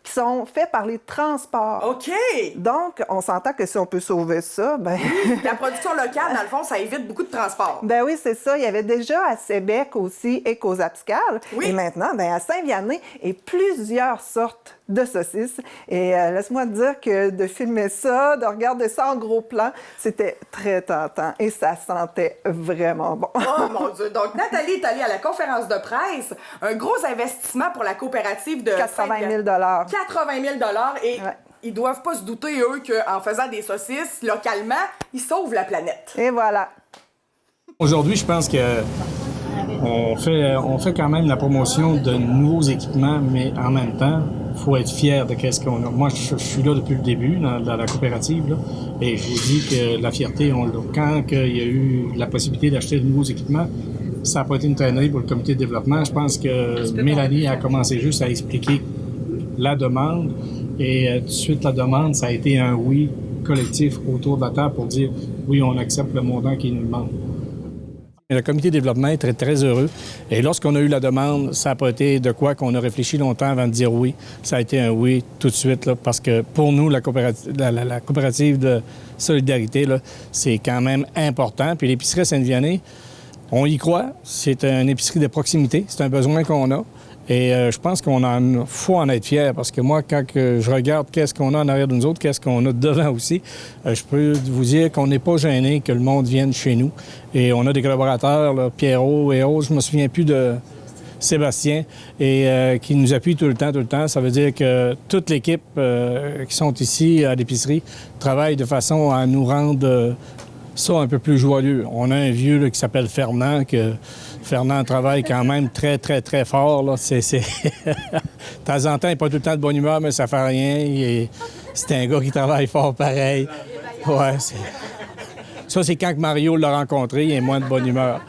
qui sont faits par les transports. OK! Donc, on s'entend que si on peut sauver ça, bien... La production locale, dans le fond, ça évite beaucoup de transport. Ben oui, c'est ça. Il y avait déjà à Sébec aussi Éco-Zapscal. Et maintenant, bien, à Saint-Vianney, et plusieurs sortes de saucisses. Et laisse-moi te dire que de filmer ça, de regarder ça en gros plan, c'était très tentant et ça sentait vraiment bon. Oh mon Dieu! Donc, Nathalie est allée à la conférence de presse. Un gros investissement pour la coopérative de 80 000 80 000 et ils doivent pas se douter, eux, qu'en faisant des saucisses localement, ils sauvent la planète. Et voilà. Aujourd'hui, je pense que on fait quand même la promotion de nouveaux équipements, mais en même temps, il faut être fier de ce qu'on a. Moi, je suis là depuis le début, dans la coopérative, là, et je vous dis que la fierté, on l'a. Quand il y a eu la possibilité d'acheter de nouveaux équipements, ça n'a pas été une traînerie pour le comité de développement. Je pense que Mélanie a commencé juste à expliquer la demande, et tout de suite, la demande, ça a été un oui collectif autour de la table pour dire oui, on accepte le montant qu'ils nous demandent. Le comité de développement est très, très heureux. Et lorsqu'on a eu la demande, ça n'a pas été de quoi qu'on a réfléchi longtemps avant de dire oui. Ça a été un oui tout de suite, là, parce que pour nous, la coopérative de solidarité, là, c'est quand même important. Puis l'épicerie Saint-Vianney, on y croit. C'est une épicerie de proximité. C'est un besoin qu'on a. Et je pense faut en être fier, parce que moi, quand je regarde qu'est-ce qu'on a en arrière de nous autres, qu'est-ce qu'on a devant aussi, je peux vous dire qu'on n'est pas gêné que le monde vienne chez nous. Et on a des collaborateurs, là, Pierrot et autres, je me souviens plus de Sébastien, et qui nous appuient tout le temps. Ça veut dire que toute l'équipe qui sont ici à l'épicerie travaille de façon à nous rendre ça un peu plus joyeux. On a un vieux là, qui s'appelle Fernand, Fernand travaille quand même très, très, très fort. Là. De temps en temps, il n'est pas tout le temps de bonne humeur, mais ça fait rien. C'est un gars qui travaille fort pareil. Ouais, ça, c'est quand Mario l'a rencontré, il est moins de bonne humeur.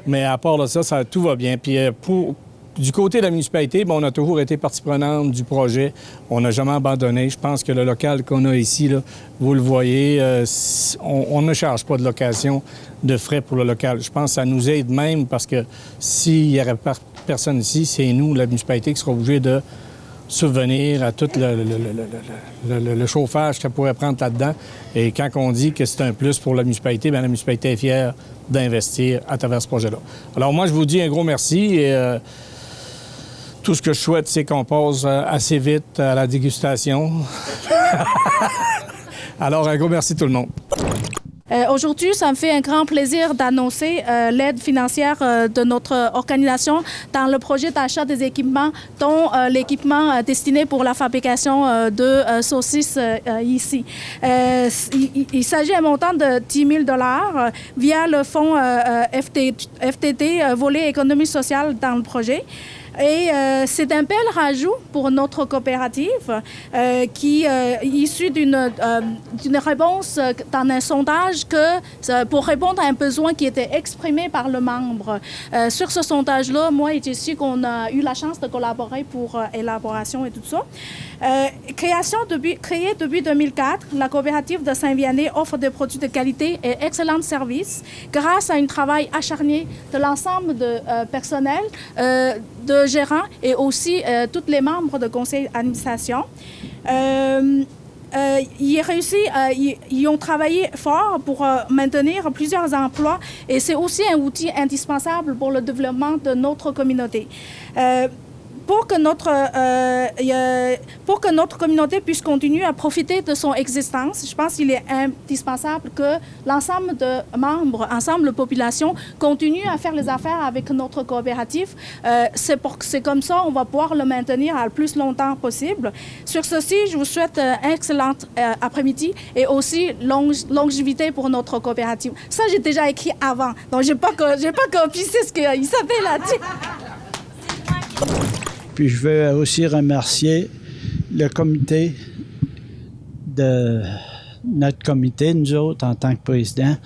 Mais à part de ça, tout va bien. Puis du côté de la municipalité, on a toujours été partie prenante du projet. On n'a jamais abandonné. Je pense que le local qu'on a ici, là, vous le voyez, on ne charge pas de location de frais pour le local. Je pense que ça nous aide même, parce que s'il n'y aurait personne ici, c'est nous, la municipalité, qui sera obligé de subvenir à tout le chauffage que ça pourrait prendre là-dedans. Et quand on dit que c'est un plus pour la municipalité, bien, la municipalité est fière d'investir à travers ce projet-là. Alors moi, je vous dis un gros merci. Et tout ce que je souhaite, c'est qu'on passe assez vite à la dégustation. Alors, un gros merci tout le monde. Aujourd'hui, ça me fait un grand plaisir d'annoncer l'aide financière de notre organisation dans le projet d'achat des équipements, dont l'équipement destiné pour la fabrication de saucisses ici. Il s'agit d'un montant de 10 000 $ via le fonds FTT, volet économie sociale dans le projet. Et c'est un bel rajout pour notre coopérative qui est issue d'une réponse dans un sondage pour répondre à un besoin qui était exprimé par le membre. Sur ce sondage-là, moi et Jessie, qu'on a eu la chance de collaborer pour élaboration et tout ça. Créée depuis 2004, la coopérative de Saint-Vianney offre des produits de qualité et excellents services grâce à un travail acharné de l'ensemble de personnel, de gérants et aussi tous les membres de conseil d'administration. Ils ont travaillé fort pour maintenir plusieurs emplois et c'est aussi un outil indispensable pour le développement de notre communauté. pour que notre communauté puisse continuer à profiter de son existence, je pense qu'il est indispensable que l'ensemble de membres, ensemble de population, continuent à faire les affaires avec notre coopérative. C'est comme ça on va pouvoir le maintenir le plus longtemps possible. Sur ceci, je vous souhaite un excellent après-midi et aussi longévité pour notre coopérative. Ça, j'ai déjà écrit avant, donc j'ai pas copié ce qu'Isabelle a dit. Puis je veux aussi remercier le comité de notre comité, nous autres, en tant que président,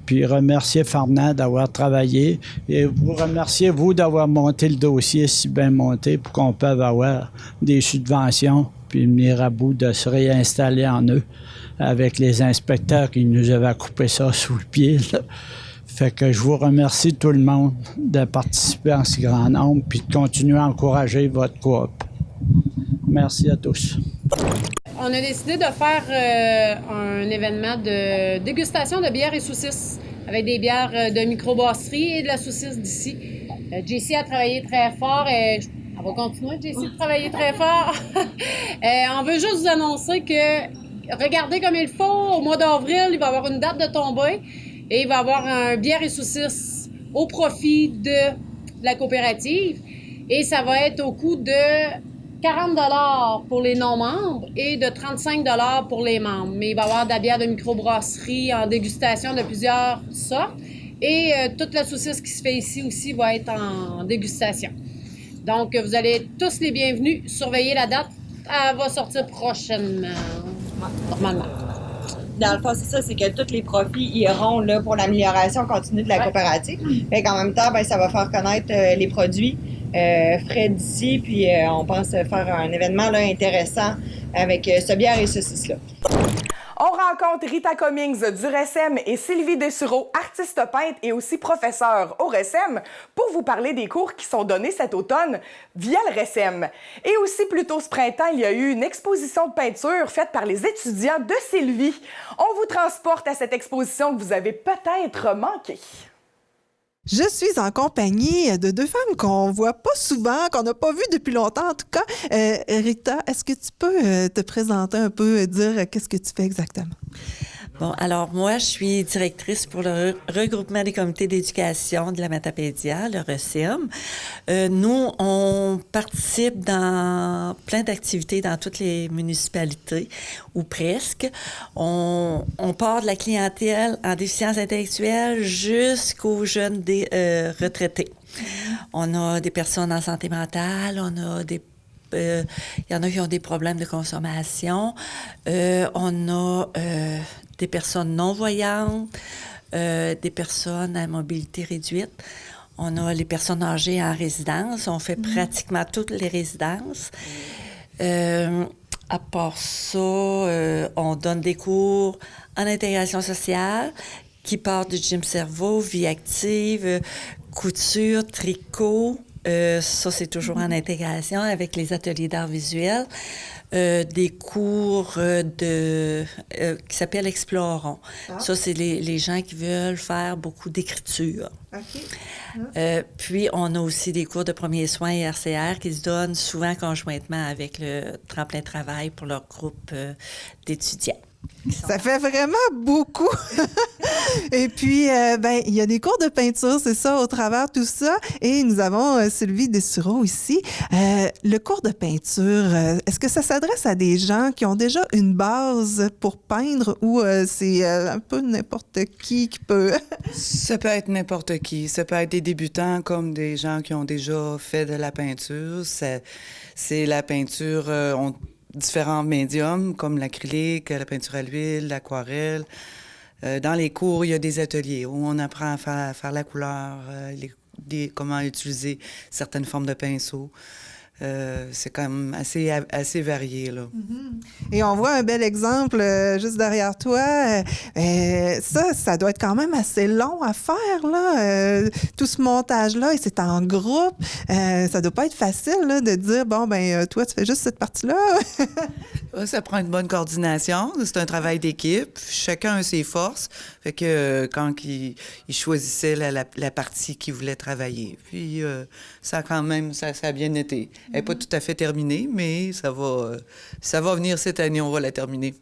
puis remercier Fernand d'avoir travaillé et vous remercier, vous, d'avoir monté le dossier si bien monté pour qu'on puisse avoir des subventions puis venir à bout de se réinstaller en eux avec les inspecteurs qui nous avaient coupé ça sous le pied, là. Fait que je vous remercie tout le monde de participer en si grand nombre puis de continuer à encourager votre coop. Merci à tous. On a décidé de faire un événement de dégustation de bières et saucisses avec des bières de microbrasserie et de la saucisse d'ici. JC a travaillé très fort et on va continuer, JC, de travailler très fort. On veut juste vous annoncer que regardez comme il faut, au mois d'avril, il va y avoir une date de tombée. Et il va y avoir un bière et saucisse au profit de la coopérative. Et ça va être au coût de 40 $ pour les non-membres et de 35 $ pour les membres. Mais il va y avoir de la bière de microbrasserie en dégustation de plusieurs sortes. Et toute la saucisse qui se fait ici aussi va être en dégustation. Donc, vous allez tous les bienvenus. Surveillez la date. Elle va sortir prochainement, normalement. Dans le fond, c'est ça, c'est que tous les profits iront là, pour l'amélioration continue de la coopérative. Fait qu'en même temps, ça va faire connaître les produits frais d'ici, puis on pense faire un événement là, intéressant avec ce bière et saucisse-là. On rencontre Rita Cummings du RECEM et Sylvie Dessureau, artiste peintre et aussi professeure au RECEM, pour vous parler des cours qui sont donnés cet automne via le RECEM. Et aussi, plus tôt ce printemps, il y a eu une exposition de peinture faite par les étudiants de Sylvie. On vous transporte à cette exposition que vous avez peut-être manquée. Je suis en compagnie de deux femmes qu'on voit pas souvent, qu'on n'a pas vues depuis longtemps en tout cas. Rita, est-ce que tu peux te présenter un peu, dire qu'est-ce que tu fais exactement? Bon, alors moi, je suis directrice pour le regroupement des comités d'éducation de la Matapédia, le RECEM. Nous, on participe dans plein d'activités dans toutes les municipalités, ou presque. On part de la clientèle en déficience intellectuelle jusqu'aux jeunes retraités. On a des personnes en santé mentale, on a des il y en a qui ont des problèmes de consommation. On a des personnes non-voyantes, des personnes à mobilité réduite. On a les personnes âgées en résidence. On fait pratiquement toutes les résidences. À part ça, on donne des cours en intégration sociale qui partent du gym cerveau, vie active, couture, tricot. Ça, c'est toujours en intégration avec les ateliers d'art visuel. Des cours qui s'appellent Explorons. Ah. Ça, c'est les gens qui veulent faire beaucoup d'écriture. Okay. Puis, on a aussi des cours de premiers soins et RCR qui se donnent souvent conjointement avec le tremplin travail pour leur groupe d'étudiants. Ça fait vraiment beaucoup. Et puis, il y a des cours de peinture, c'est ça, au travers tout ça. Et nous avons Sylvie Dessureau ici. Le cours de peinture, est-ce que ça s'adresse à des gens qui ont déjà une base pour peindre ou c'est un peu n'importe qui peut? Ça peut être n'importe qui. Ça peut être des débutants comme des gens qui ont déjà fait de la peinture. C'est la peinture... différents médiums comme l'acrylique, la peinture à l'huile, l'aquarelle. Dans les cours, il y a des ateliers où on apprend à faire la couleur, comment utiliser certaines formes de pinceaux. C'est quand même assez varié, là. Mm-hmm. Et on voit un bel exemple juste derrière toi. Ça doit être quand même assez long à faire, là. Tout ce montage-là, et c'est en groupe. Ça doit pas être facile, là, de dire, bon, toi, tu fais juste cette partie-là. Ça prend une bonne coordination. C'est un travail d'équipe. Chacun a ses forces. Fait que quand il choisissait la partie qu'il voulait travailler. Puis ça quand même, ça a bien été. Elle n'est pas tout à fait terminée, mais ça va venir cette année. On va la terminer.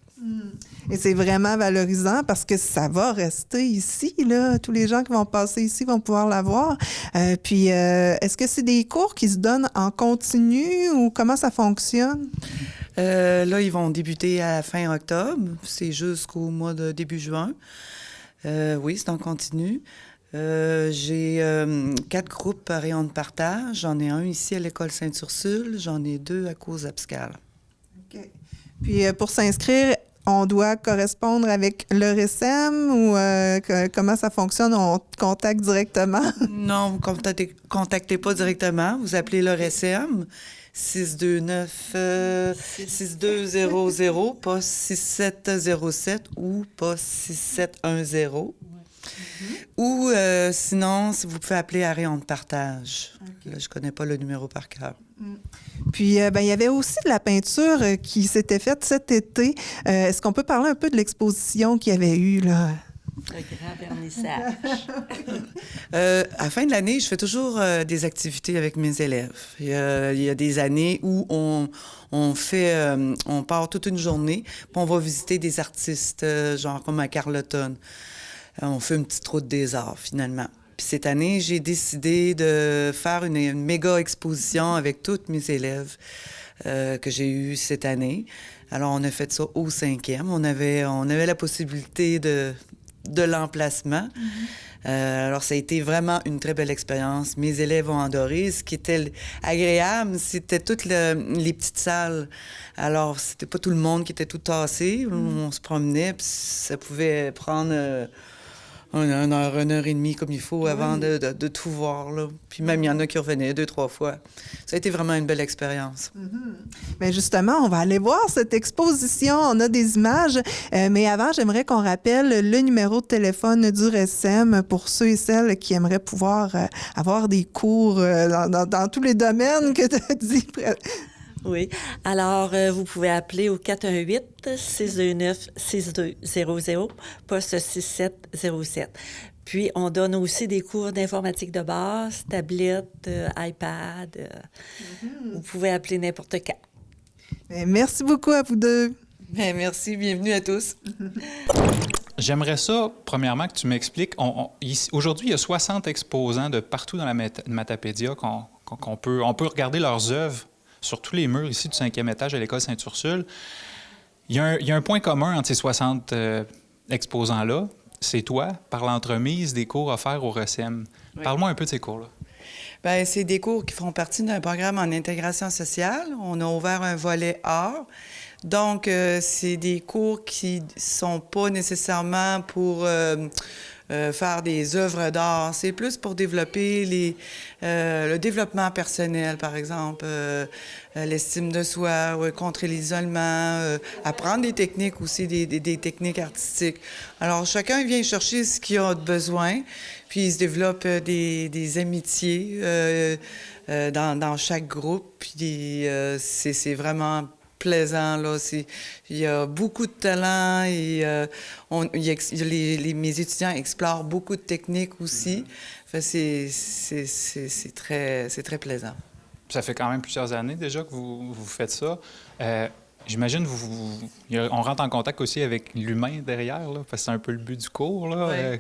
Et c'est vraiment valorisant parce que ça va rester ici, là. Tous les gens qui vont passer ici vont pouvoir la voir. Puis, est-ce que c'est des cours qui se donnent en continu ou comment ça fonctionne? Là, ils vont débuter à la fin octobre. C'est jusqu'au mois de début juin. Oui, c'est en continu. J'ai 4 groupes à rayon de partage. J'en ai un ici à l'École Sainte-Ursule. J'en ai 2 à Cause-Abscal. OK. Puis, pour s'inscrire, on doit correspondre avec le RSM ou comment ça fonctionne? On te contacte directement? Non, vous ne contactez pas directement. Vous appelez le RSM 629-6200, pas 6707 ou pas 6710. Ou sinon, si vous pouvez appeler à rayon de partage. Okay. Là, je ne connais pas le numéro par cœur. Puis, il y avait aussi de la peinture qui s'était faite cet été. Est-ce qu'on peut parler un peu de l'exposition qu'il y avait eu, là? Le grand vernissage. À la fin de l'année, je fais toujours des activités avec mes élèves. Il y a des années où on part toute une journée, puis on va visiter des artistes, genre comme à Carleton. On fait une petite route des arts, finalement. Puis cette année, j'ai décidé de faire une méga exposition avec tous mes élèves que j'ai eus cette année. Alors, on a fait ça au 5e. On avait la possibilité de l'emplacement. Alors, ça a été vraiment une très belle expérience. Mes élèves ont adoré. Ce qui était agréable, c'était toutes les petites salles. Alors, c'était pas tout le monde qui était tout tassé. On se promenait, puis ça pouvait prendre... une heure et demie comme il faut avant de tout voir, là. Puis même, il y en a qui revenaient 2-3 fois. Ça a été vraiment une belle expérience. Bien, justement, on va aller voir cette exposition. On a des images. Mais avant, j'aimerais qu'on rappelle le numéro de téléphone du RSM pour ceux et celles qui aimeraient pouvoir avoir des cours dans tous les domaines que tu as dit. Oui. Alors, vous pouvez appeler au 418-629-6200, poste 6707. Puis, on donne aussi des cours d'informatique de base, tablette, iPad. Vous pouvez appeler n'importe quand. Merci beaucoup à vous deux. Bien, merci. Bienvenue à tous. J'aimerais ça, premièrement, que tu m'expliques. Aujourd'hui, il y a 60 exposants de partout dans la Matapédia qu'on peut regarder leurs œuvres sur tous les murs ici du 5e étage à l'École Sainte-Ursule. Il y a un point commun entre ces 60 exposants-là. C'est toi, par l'entremise des cours offerts au RSM. Oui. Parle-moi un peu de ces cours-là. Bien, c'est des cours qui font partie d'un programme en intégration sociale. On a ouvert un volet art. Donc, c'est des cours qui ne sont pas nécessairement pour faire des œuvres d'art. C'est plus pour développer le développement personnel, par exemple, l'estime de soi, contrer l'isolement, apprendre des techniques aussi, des techniques artistiques. Alors, chacun vient chercher ce qu'il a besoin, puis il se développe des amitiés dans chaque groupe, puis c'est vraiment plaisant, là. Il y a beaucoup de talent et mes étudiants explorent beaucoup de techniques aussi. Enfin, c'est très plaisant. Ça fait quand même plusieurs années déjà que vous faites ça. J'imagine on rentre en contact aussi avec l'humain derrière, là, parce que c'est un peu le but du cours, là. Oui.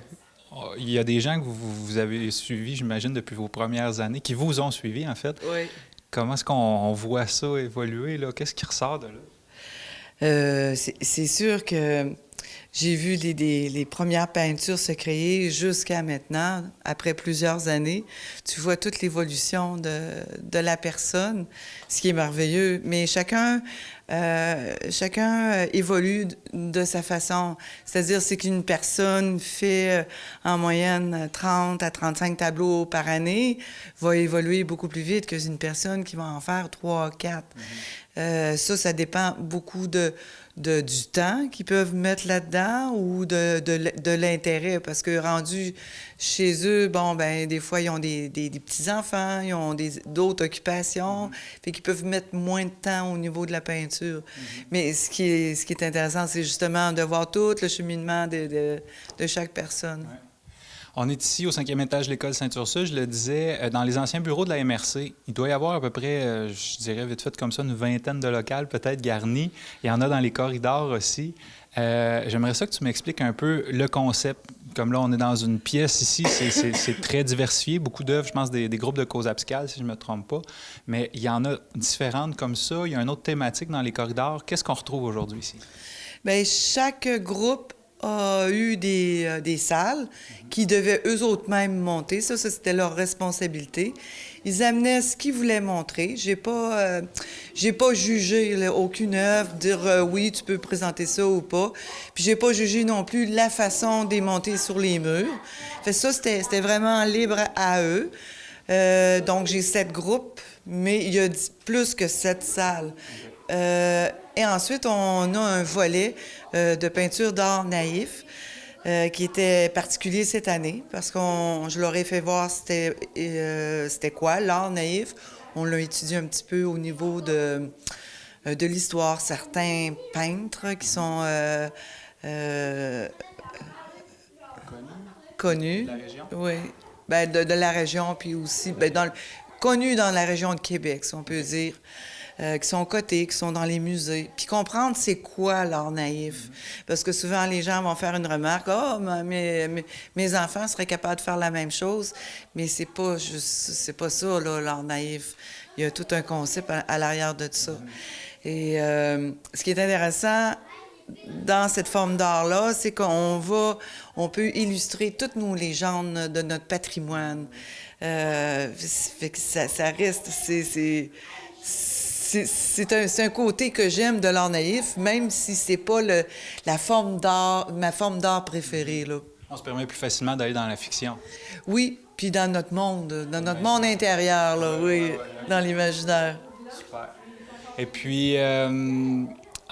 Il y a des gens que vous avez suivis, j'imagine, depuis vos premières années, qui vous ont suivis, en fait. Oui. Comment est-ce qu'on voit ça évoluer, là? Qu'est-ce qui ressort de là? C'est sûr que j'ai vu les premières peintures se créer jusqu'à maintenant, après plusieurs années. Tu vois toute l'évolution de la personne, ce qui est merveilleux. Mais chacun évolue de sa façon. C'est-à-dire, c'est qu'une personne fait en moyenne 30 à 35 tableaux par année, va évoluer beaucoup plus vite qu'une personne qui va en faire 3, 4. Ça dépend beaucoup du temps qu'ils peuvent mettre là-dedans ou de l'intérêt, parce que rendu chez eux, bon, ben des fois, ils ont des petits-enfants, ils ont d'autres occupations, fait qu'ils peuvent mettre moins de temps au niveau de la peinture. Mais ce qui est intéressant, c'est justement de voir tout le cheminement de chaque personne. On est ici au 5e étage de l'École Sainte-Ursule, je le disais, dans les anciens bureaux de la MRC. Il doit y avoir à peu près, je dirais vite fait comme ça, une vingtaine de locales peut-être garnis. Il y en a dans les corridors aussi. J'aimerais ça que tu m'expliques un peu le concept. Comme là, on est dans une pièce ici, c'est très diversifié. Beaucoup d'œuvres, je pense, des groupes de cause abscale, si je ne me trompe pas. Mais il y en a différentes comme ça. Il y a une autre thématique dans les corridors. Qu'est-ce qu'on retrouve aujourd'hui ici? Bien, chaque groupe a eu des salles qui devaient eux autres mêmes monter. Ça c'était leur responsabilité. Ils amenaient ce qu'ils voulaient montrer. J'ai pas jugé là, aucune œuvre, dire oui, tu peux présenter ça ou pas. Puis j'ai pas jugé non plus la façon de les monter sur les murs. Fait ça, c'était vraiment libre à eux. Donc j'ai 7 groupes, mais il y a plus que 7 salles. Et ensuite, on a un volet de peinture d'art naïf qui était particulier cette année parce que je leur ai fait voir c'était quoi l'art naïf. On l'a étudié un petit peu au niveau de l'histoire. Certains peintres qui sont connus. De la région? Oui. Bien, de la région, puis aussi connus dans la région de Québec, si on peut dire. Qui sont cotés, qui sont dans les musées. Puis comprendre c'est quoi l'art naïf. Parce que souvent, les gens vont faire une remarque, « Ah, mes enfants seraient capables de faire la même chose. » Mais c'est pas ça, là, l'art naïf. Il y a tout un concept à l'arrière de ça. Et ce qui est intéressant dans cette forme d'art-là, c'est qu'on peut illustrer toutes nos légendes de notre patrimoine. Fait que ça reste... C'est un côté que j'aime de l'art naïf, même si c'est pas ma forme d'art préférée, là. On se permet plus facilement d'aller dans la fiction. Oui, puis dans notre monde monde intérieur, là, oui, dans l'imaginaire. Super. Et puis,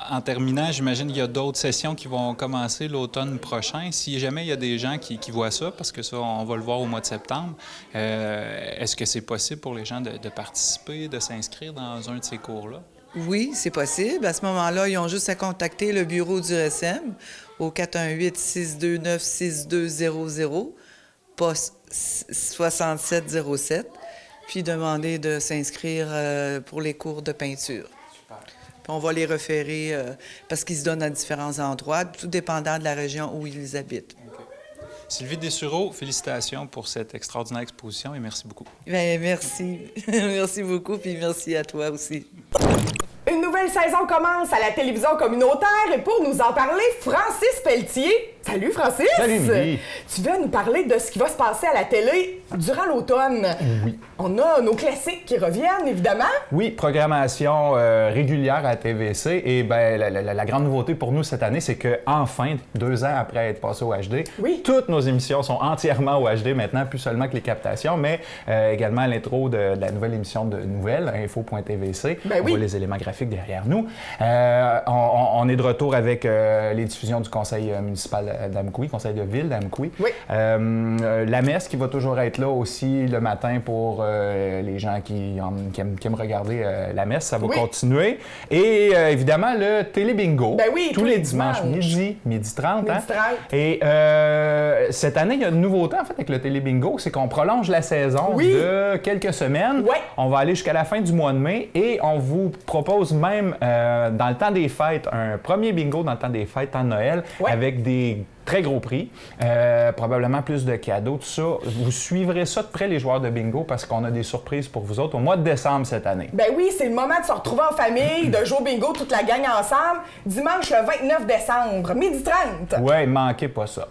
en terminant, j'imagine qu'il y a d'autres sessions qui vont commencer l'automne prochain. Si jamais il y a des gens qui voient ça, parce que ça, on va le voir au mois de septembre, est-ce que c'est possible pour les gens de participer, de s'inscrire dans un de ces cours-là? Oui, c'est possible. À ce moment-là, ils ont juste à contacter le bureau du SM au 418-629-6200, poste 6707, puis demander de s'inscrire pour les cours de peinture. Puis on va les référer parce qu'ils se donnent à différents endroits, tout dépendant de la région où ils habitent. Okay. Sylvie Dessureau, félicitations pour cette extraordinaire exposition et merci beaucoup. Bien, merci. Merci beaucoup, puis merci à toi aussi. Une nouvelle saison commence à la télévision communautaire et pour nous en parler, Francis Pelletier. Salut Francis! Salut Lydie! Tu vas nous parler de ce qui va se passer à la télé durant l'automne. Oui. On a nos classiques qui reviennent, évidemment. Oui, programmation régulière à TVC. Et ben, la grande nouveauté pour nous cette année, c'est qu'enfin, 2 ans après être passé au HD, toutes nos émissions sont entièrement au HD maintenant, plus seulement que les captations, mais également l'intro de la nouvelle émission de nouvelles, info.tvc. On voit les éléments graphiques derrière nous. On est de retour avec les diffusions du conseil municipal d'Amkoui, conseil de ville d'Amkoui. Oui. La messe qui va toujours être là aussi le matin pour les gens qui aiment regarder la messe, ça va continuer. Et évidemment, le télé-bingo, tous les dimanches, midi 30. Hein? Et cette année, il y a une nouveauté en fait avec le télé-bingo, c'est qu'on prolonge la saison de quelques semaines. On va aller jusqu'à la fin du mois de mai et on vous propose même dans le temps des fêtes, un premier bingo dans le temps des fêtes, temps de Noël, avec des très gros prix, probablement plus de cadeaux, tout ça. Vous suivrez ça de près, les joueurs de bingo, parce qu'on a des surprises pour vous autres au mois de décembre cette année. Ben oui, c'est le moment de se retrouver en famille, de jouer au bingo toute la gang ensemble, dimanche le 29 décembre, 12h30. Ouais, manquez pas ça.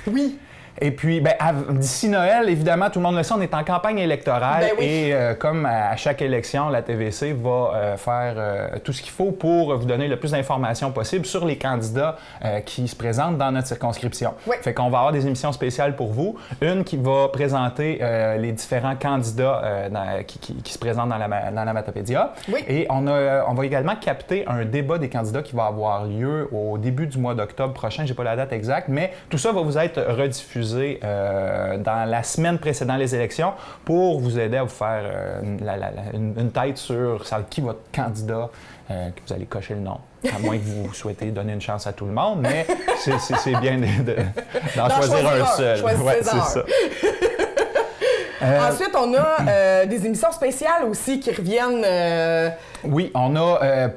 Oui. Et puis, d'ici Noël, évidemment, tout le monde le sait, on est en campagne électorale et comme à chaque élection, la TVC va faire tout ce qu'il faut pour vous donner le plus d'informations possible sur les candidats qui se présentent dans notre circonscription. Fait qu'on va avoir des émissions spéciales pour vous. Une qui va présenter les différents candidats qui se présentent dans la Matapédia. Et on va également capter un débat des candidats qui va avoir lieu au début du mois d'octobre prochain. J'ai pas la date exacte, mais tout ça va vous être rediffusé diffusé dans la semaine précédant les élections pour vous aider à vous faire une tête sur qui votre candidat que vous allez cocher le nom. À moins que vous souhaitez donner une chance à tout le monde, mais c'est bien d'en choisir un seul. Ouais, c'est ça. Ensuite, on a des émissions spéciales aussi qui reviennent. Oui, on a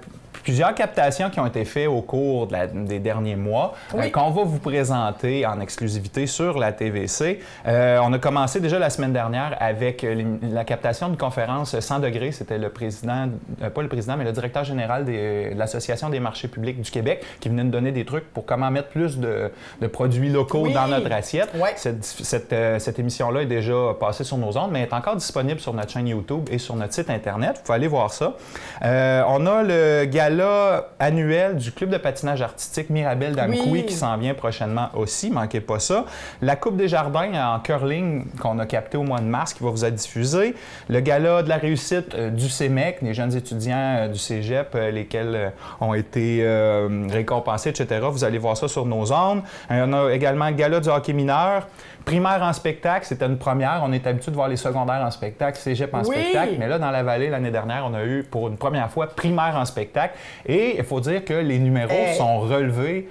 plusieurs captations qui ont été faites au cours des derniers mois, qu'on va vous présenter en exclusivité sur la TVC. On a commencé déjà la semaine dernière avec la captation d'une conférence 100 degrés. C'était le président, pas le président, mais le directeur général de l'Association des marchés publics du Québec qui venait nous donner des trucs pour comment mettre plus de produits locaux dans notre assiette. Cette émission-là est déjà passée sur nos ondes, mais est encore disponible sur notre chaîne YouTube et sur notre site Internet. Vous pouvez aller voir ça. On a le gala annuel du Club de patinage artistique Mirabel d'Amkoui qui s'en vient prochainement aussi, manquez pas ça. La Coupe des Jardins en curling qu'on a capté au mois de mars qui va vous être diffusée. Le gala de la réussite du CEMEC, les jeunes étudiants du cégep, lesquels ont été récompensés, etc. Vous allez voir ça sur nos ondes. On a également le gala du hockey mineur. Primaire en spectacle, c'était une première. On est habitué de voir les secondaires en spectacle, cégep en spectacle. Mais là, dans la vallée, l'année dernière, on a eu pour une première fois primaire en spectacle. Et il faut dire que les numéros sont relevés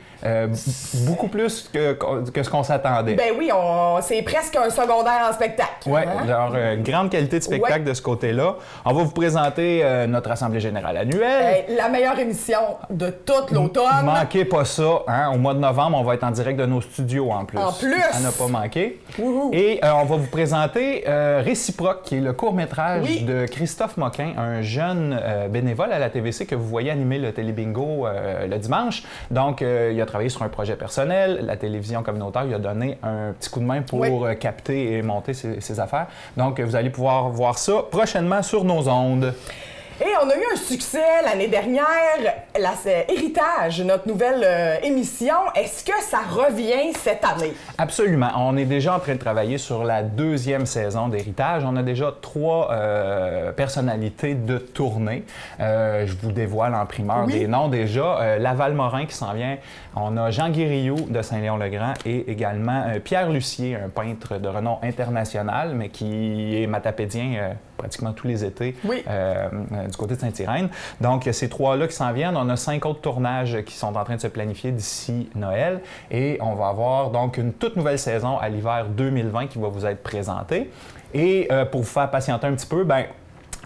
beaucoup plus que ce qu'on s'attendait. Ben oui, c'est presque un secondaire en spectacle. Oui, alors grande qualité de spectacle de ce côté-là. On va vous présenter notre Assemblée générale annuelle. La meilleure émission de toute l'automne. Manquez pas ça. Hein? Au mois de novembre, on va être en direct de nos studios en plus. En plus! À ne pas manquer. Et on va vous présenter Réciproque, qui est le court-métrage de Christophe Moquin, un jeune bénévole à la TVC que vous voyez animer le Télébingo le dimanche. Donc, il a travaillé sur un projet personnel. La télévision communautaire lui a donné un petit coup de main pour capter et monter ses affaires. Donc, vous allez pouvoir voir ça prochainement sur nos ondes. Et on a eu un succès l'année dernière, Héritage, notre nouvelle émission. Est-ce que ça revient cette année? Absolument. On est déjà en train de travailler sur la 2e saison d'Héritage. On a déjà 3 personnalités de tournée. Je vous dévoile en primeur des noms déjà. Laval Morin qui s'en vient. On a Jean Guérillot de Saint-Léon-le-Grand et également Pierre Lucier, un peintre de renom international, mais qui est matapédien pratiquement tous les étés du côté de Saint-Irène. Donc, ces 3-là qui s'en viennent. On a 5 autres tournages qui sont en train de se planifier d'ici Noël. Et on va avoir donc une toute nouvelle saison à l'hiver 2020 qui va vous être présentée. Et pour vous faire patienter un petit peu,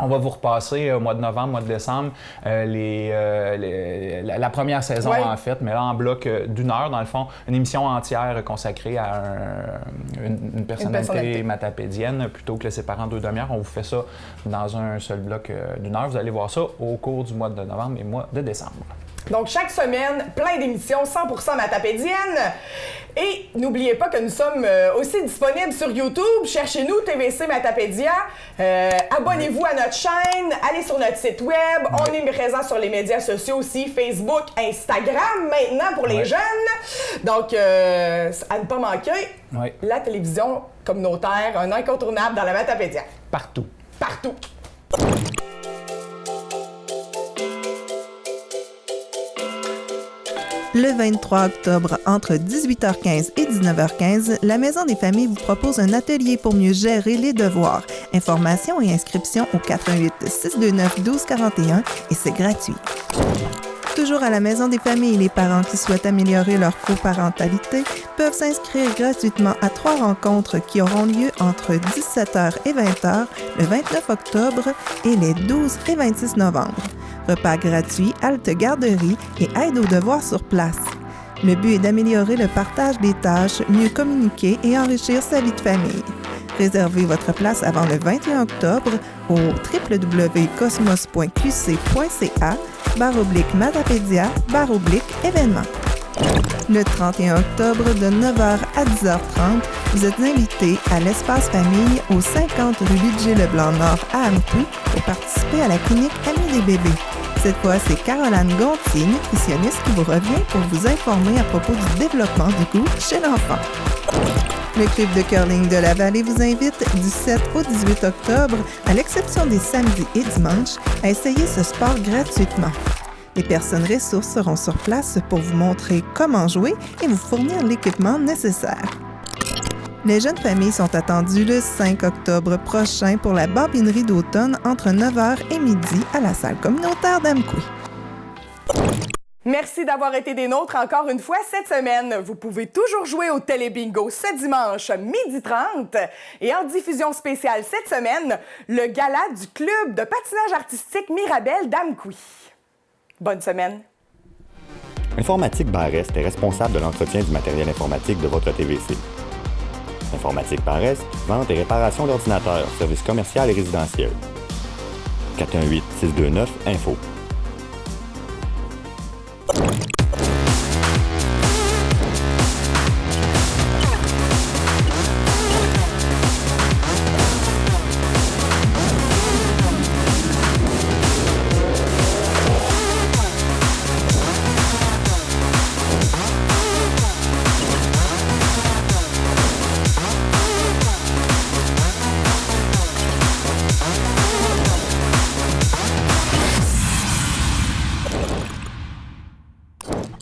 on va vous repasser au mois de novembre, mois de décembre, la première saison en fait, mais là en bloc d'1 heure, dans le fond, une émission entière consacrée à une personnalité matapédienne plutôt que les séparer en 2 demi-heures. On vous fait ça dans un seul bloc d'1 heure. Vous allez voir ça au cours du mois de novembre et mois de décembre. Donc, chaque semaine, plein d'émissions 100% matapédiennes. Et n'oubliez pas que nous sommes aussi disponibles sur YouTube. Cherchez-nous, TVC Matapédia. Abonnez-vous à notre chaîne. Allez sur notre site web. On est présent sur les médias sociaux aussi, Facebook, Instagram, maintenant pour les jeunes. Donc, à ne pas manquer, la télévision communautaire, un incontournable dans la Matapédia. Partout. Partout. Le 23 octobre, entre 18h15 et 19h15, la Maison des familles vous propose un atelier pour mieux gérer les devoirs. Informations et inscriptions au 88 629 1241 et c'est gratuit. Toujours à la Maison des familles, les parents qui souhaitent améliorer leur coparentalité peuvent s'inscrire gratuitement à 3 rencontres qui auront lieu entre 17h et 20h le 29 octobre et les 12 et 26 novembre. Repas gratuits, halte garderie et aide aux devoirs sur place. Le but est d'améliorer le partage des tâches, mieux communiquer et enrichir sa vie de famille. Réservez votre place avant le 21 octobre au www.cosmos.qc.ca/matapédia/événements. Le 31 octobre, de 9h à 10h30, vous êtes invités à l'Espace Famille au 50 rue Ludger-Leblanc-Nord à Amkoui pour participer à la clinique Amis des bébés. Cette fois, c'est Caroline Gontier, nutritionniste, qui vous revient pour vous informer à propos du développement du goût chez l'enfant. Le Club de curling de la Vallée vous invite du 7 au 18 octobre, à l'exception des samedis et dimanches, à essayer ce sport gratuitement. Les personnes ressources seront sur place pour vous montrer comment jouer et vous fournir l'équipement nécessaire. Les jeunes familles sont attendues le 5 octobre prochain pour la barbinerie d'automne entre 9h et midi à la salle communautaire d'Amqui. Merci d'avoir été des nôtres encore une fois cette semaine. Vous pouvez toujours jouer au Télébingo ce dimanche 12h30 et en diffusion spéciale cette semaine, le gala du club de patinage artistique Mirabel d'Amqui. Bonne semaine. Informatique Barrest est responsable de l'entretien du matériel informatique de votre TVC. Informatique Barrest, vente et réparation d'ordinateurs, services commerciaux et résidentiels. 418-629-INFO.